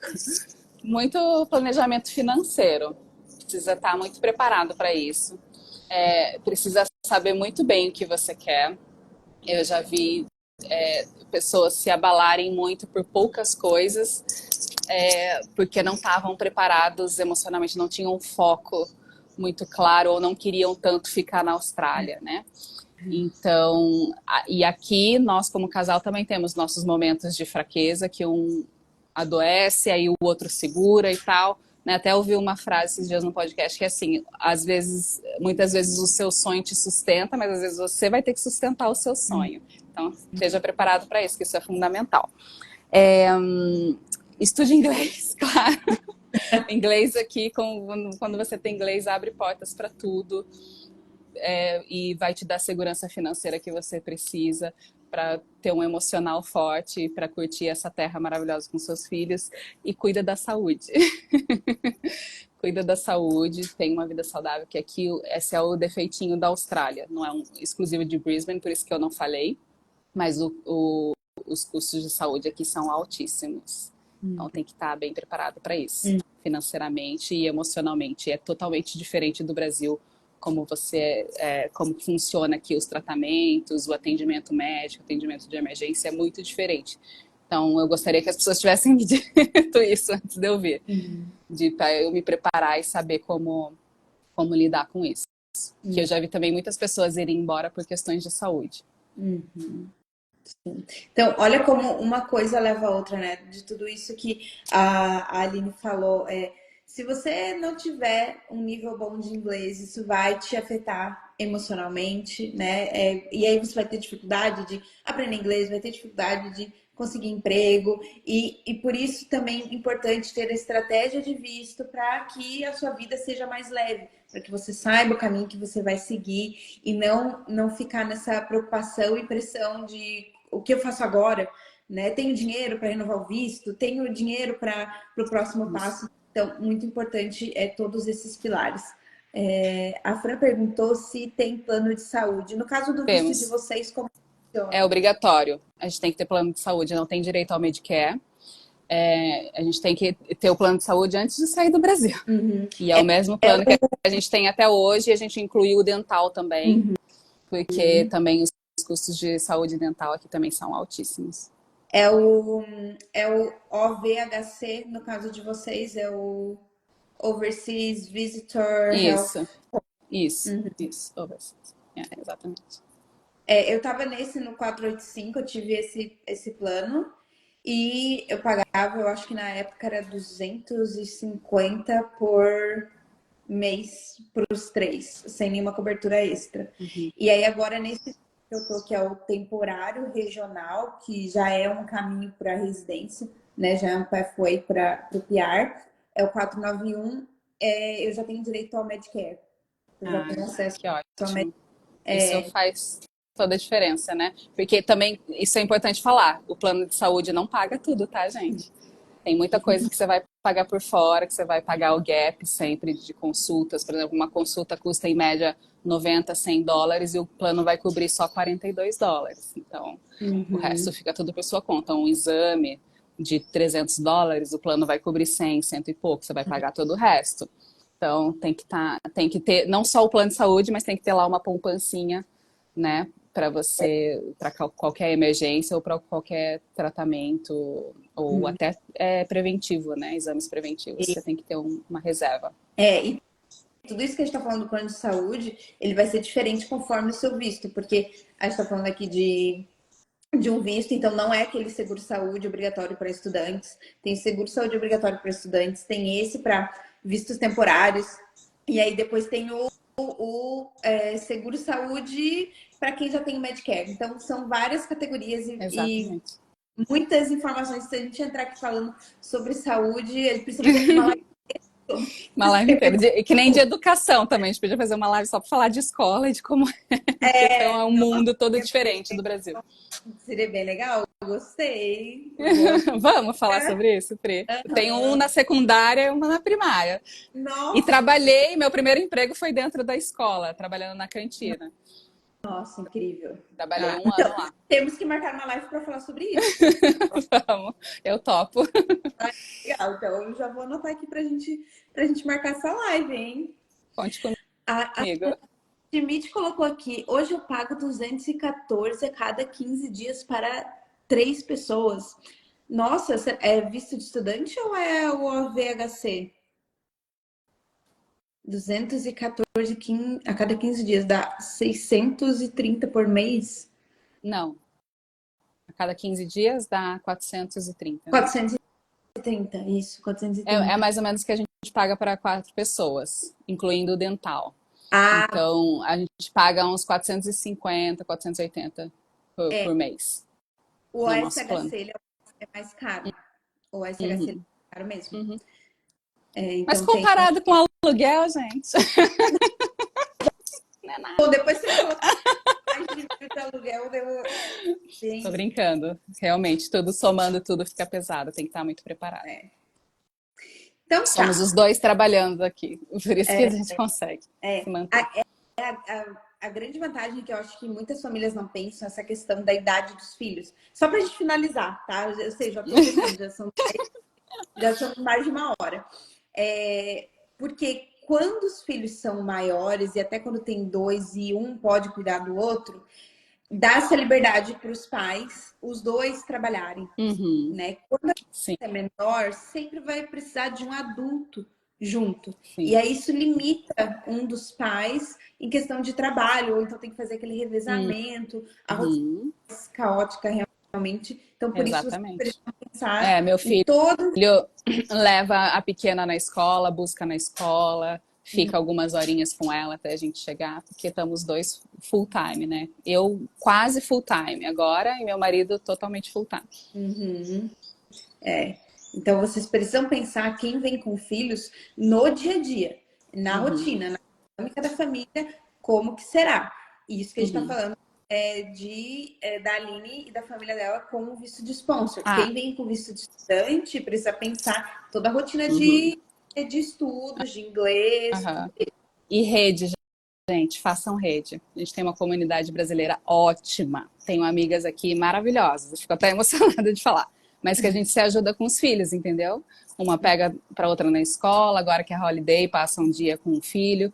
Speaker 2: Muito planejamento financeiro. Precisa estar muito preparado para isso. Precisa saber muito bem o que você quer. Eu já vi pessoas se abalarem muito por poucas coisas, porque não estavam preparados emocionalmente, não tinham um foco muito claro ou não queriam tanto ficar na Austrália, né? Então, e aqui nós como casal também temos nossos momentos de fraqueza, que um adoece, aí o outro segura e tal, né? Até ouvi uma frase esses dias no podcast que é assim, muitas vezes o seu sonho te sustenta, mas às vezes você vai ter que sustentar o seu sonho. Então, esteja preparado para isso, que isso é fundamental. Estude inglês, claro. Inglês aqui, quando você tem inglês, abre portas para tudo. E vai te dar a segurança financeira que você precisa para ter um emocional forte, para curtir essa terra maravilhosa com seus filhos e cuida da saúde. Cuida da saúde, tem uma vida saudável, que aqui esse é o defeitinho da Austrália, não é um exclusivo de Brisbane, por isso que eu não falei, mas os custos de saúde aqui são altíssimos. Então tem que estar bem preparado para isso, financeiramente e emocionalmente. É totalmente diferente do Brasil, como como funciona aqui os tratamentos, o atendimento médico, o atendimento de emergência é muito diferente. Então eu gostaria que as pessoas tivessem me dito isso antes de eu vir, para eu me preparar e saber como lidar com isso. Que eu já vi também muitas pessoas irem embora por questões de saúde.
Speaker 3: Então, olha como uma coisa leva a outra, né? De tudo isso que a Aline falou. Se você não tiver um nível bom de inglês, isso vai te afetar emocionalmente, né? E aí você vai ter dificuldade de aprender inglês, vai ter dificuldade de conseguir emprego. E por isso também é importante ter a estratégia de visto para que a sua vida seja mais leve, para que você saiba o caminho que você vai seguir e não ficar nessa preocupação e pressão de o que eu faço agora, né? Tenho dinheiro para renovar o visto, tenho dinheiro para o próximo passo. Então, muito importante todos esses pilares. A Fran perguntou se tem plano de saúde. No caso do visto de vocês, como funciona?
Speaker 2: É obrigatório. A gente tem que ter plano de saúde, não tem direito ao Medicare. A gente tem que ter o plano de saúde antes de sair do Brasil. E é o mesmo plano que a gente tem até hoje, e a gente incluiu o dental também, porque também os custos de saúde dental aqui também são altíssimos.
Speaker 3: É o OVHC, no caso de vocês, é o Overseas Visitor Health.
Speaker 2: Isso. Overseas. Exatamente.
Speaker 3: Eu estava no 485, eu tive esse plano. E eu pagava, eu acho que na época era 250 por mês para os 3, sem nenhuma cobertura extra. E aí agora nesse que eu tô, que é o temporário regional, que já é um caminho para residência, né? Já é um pathway para o PR, é o 491, eu já tenho direito ao Medicare. Eu já tenho acesso
Speaker 2: que ótimo.
Speaker 3: ao Medicare.
Speaker 2: Isso faz toda a diferença, né? Porque também, isso é importante falar, o plano de saúde não paga tudo, tá, gente? Tem muita coisa que você vai pagar por fora, que você vai pagar o gap sempre de consultas. Por exemplo, uma consulta custa em média 90, 100 dólares e o plano vai cobrir só 42 dólares. Então, o resto fica tudo por sua conta. Um exame de 300 dólares, o plano vai cobrir 100, 100 e pouco. Você vai pagar todo o resto. Então, tem que ter não só o plano de saúde, mas tem que ter lá uma poupancinha, né? Para qualquer emergência ou para qualquer tratamento ou até preventivo, né? Exames preventivos, você tem que ter uma reserva.
Speaker 3: E tudo isso que a gente está falando do plano de saúde, ele vai ser diferente conforme o seu visto, porque a gente está falando aqui de um visto, então não é aquele seguro-saúde obrigatório para estudantes, tem seguro-saúde obrigatório para estudantes, tem esse para vistos temporários, e aí depois tem o seguro-saúde para quem já tem o Medicare. Então, são várias categorias e muitas informações. Se a gente entrar aqui falando sobre saúde, a gente precisa fazer
Speaker 2: uma live inteira. Que nem de educação também. A gente podia fazer uma live só para falar de escola e de como então é um mundo todo diferente do Brasil.
Speaker 3: Seria bem legal. Gostei.
Speaker 2: Vamos falar sobre isso, Pri? Tem um na secundária e uma na primária.
Speaker 3: Nossa.
Speaker 2: E trabalhei, meu primeiro emprego foi dentro da escola, trabalhando na cantina.
Speaker 3: Nossa, incrível.
Speaker 2: Trabalhei um ano lá.
Speaker 3: Temos que marcar uma live para falar sobre isso.
Speaker 2: Vamos, eu topo.
Speaker 3: Legal, então eu já vou anotar aqui pra gente marcar essa live, hein?
Speaker 2: Conte comigo.
Speaker 3: A Schmidt colocou aqui, hoje eu pago 214 a cada 15 dias para 3 pessoas. Nossa, é visto de estudante ou é o OVHC? 214 a cada 15 dias, dá 630 por mês?
Speaker 2: Não. A cada 15 dias dá 430. Né?
Speaker 3: 430, isso, 430.
Speaker 2: É mais ou menos o que a gente paga para 4 pessoas, incluindo o dental. Então, a gente paga uns 450, 480 por mês.
Speaker 3: O SHC ele é mais caro. O SHC é mais caro mesmo. Então
Speaker 2: mas comparado com o aluguel, gente. Não é nada.
Speaker 3: Bom, depois você coloca mais de aluguel deu
Speaker 2: Tô
Speaker 3: bem.
Speaker 2: brincando. Realmente, tudo somando, tudo fica pesado. Tem que estar muito preparado.
Speaker 3: Então
Speaker 2: Somos
Speaker 3: tá.
Speaker 2: os dois trabalhando aqui. Por isso que a gente consegue se manter.
Speaker 3: A grande vantagem que eu acho que muitas famílias não pensam é essa questão da idade dos filhos. Só pra gente finalizar, tá? Eu sei, já tô terminando, já são mais de uma hora. Porque quando os filhos são maiores, e até quando tem dois e um pode cuidar do outro, dá essa liberdade para os pais, os dois trabalharem,
Speaker 2: Uhum,
Speaker 3: né? Quando a
Speaker 2: sim,
Speaker 3: criança é menor, sempre vai precisar de um adulto junto. E
Speaker 2: sim.
Speaker 3: aí isso limita um dos pais em questão de trabalho, ou então tem que fazer aquele revezamento, a rotina
Speaker 2: Uhum,
Speaker 3: é caótica realmente. Então, por isso você
Speaker 2: exatamente.
Speaker 3: precisa pensar
Speaker 2: É, meu
Speaker 3: em
Speaker 2: filho
Speaker 3: todo.
Speaker 2: leva a pequena na escola, busca na escola, fica algumas horinhas com ela até a gente chegar, porque estamos dois full time, né? Eu quase full time agora e meu marido totalmente full time.
Speaker 3: Uhum. Então, vocês precisam pensar quem vem com filhos no dia a dia, na
Speaker 2: Uhum,
Speaker 3: rotina, na dinâmica da família, como que será. E isso que a gente está
Speaker 2: uhum.
Speaker 3: falando da Aline e da família dela com o visto de sponsor.
Speaker 2: Ah,
Speaker 3: Quem vem com visto de estudante precisa pensar toda a rotina
Speaker 2: uhum,
Speaker 3: de estudos, de inglês,
Speaker 2: aham. E rede, gente, façam rede. A gente tem uma comunidade brasileira ótima. Tenho amigas aqui maravilhosas. Eu fico até emocionada de falar. Mas que a gente se ajuda com os filhos, entendeu? Uma pega para outra na escola, agora que é holiday, passa um dia com o filho.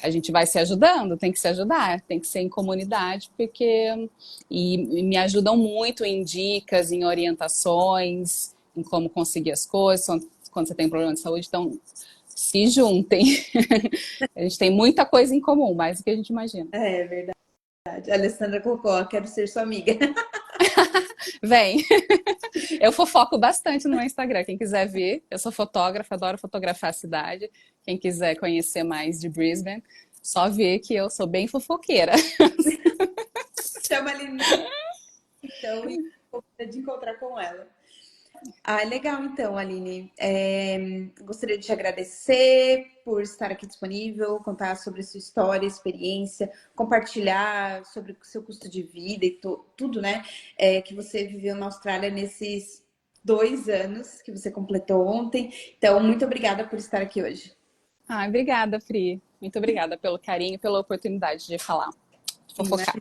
Speaker 2: A gente vai se ajudando, tem que se ajudar, tem que ser em comunidade, porque. E me ajudam muito em dicas, em orientações, em como conseguir as coisas, quando você tem problema de saúde. Então, se juntem. A gente tem muita coisa em comum, mais do que a gente imagina.
Speaker 3: É verdade. A Alessandra colocou, quero ser sua amiga.
Speaker 2: Vem, eu fofoco bastante no meu Instagram. Quem quiser ver, eu sou fotógrafa, adoro fotografar a cidade. Quem quiser conhecer mais de Brisbane, só ver que eu sou bem fofoqueira.
Speaker 3: Chama a Aline, então, e de encontrar com ela. Ah, legal então, Aline. Gostaria de te agradecer por estar aqui disponível, contar sobre a sua história, experiência, compartilhar sobre o seu custo de vida e tudo, né? Que você viveu na Austrália nesses 2 anos que você completou ontem. Então, muito obrigada por estar aqui hoje.
Speaker 2: Ai, obrigada, Pri. Muito obrigada pelo carinho e pela oportunidade de falar, de fofocar.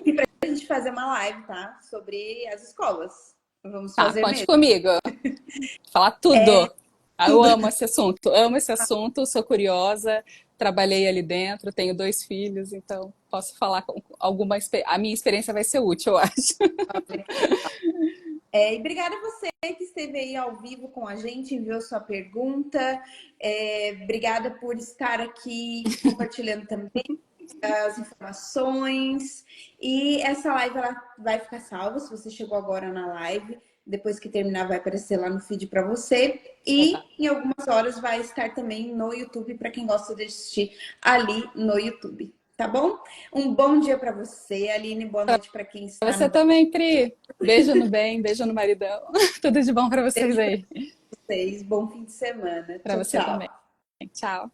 Speaker 3: E para a gente fazer uma live, tá? Sobre as escolas. Vamos
Speaker 2: Tá,
Speaker 3: fazer
Speaker 2: conte
Speaker 3: mesmo.
Speaker 2: comigo. Falar tudo. Ah, eu
Speaker 3: Tudo.
Speaker 2: amo esse assunto, sou curiosa, trabalhei ali dentro, tenho 2 filhos, então posso falar com alguma a minha experiência vai ser útil, eu acho.
Speaker 3: E obrigada a você que esteve aí ao vivo com a gente, enviou sua pergunta. Obrigada por estar aqui compartilhando também as informações. E essa live ela vai ficar salva se você chegou agora na live. Depois que terminar, vai aparecer lá no feed para você.
Speaker 2: Opa.
Speaker 3: E em algumas horas vai estar também no YouTube para quem gosta de assistir ali no YouTube. Tá bom? Um bom dia para você, Aline. Boa noite para quem está
Speaker 2: Você
Speaker 3: no
Speaker 2: também, Pri. Beijo no bem, beijo no maridão. Tudo de bom pra vocês
Speaker 3: Beijo para
Speaker 2: aí.
Speaker 3: vocês. Bom fim de semana.
Speaker 2: Pra
Speaker 3: Tchau,
Speaker 2: você também.
Speaker 3: tchau.
Speaker 2: Tchau.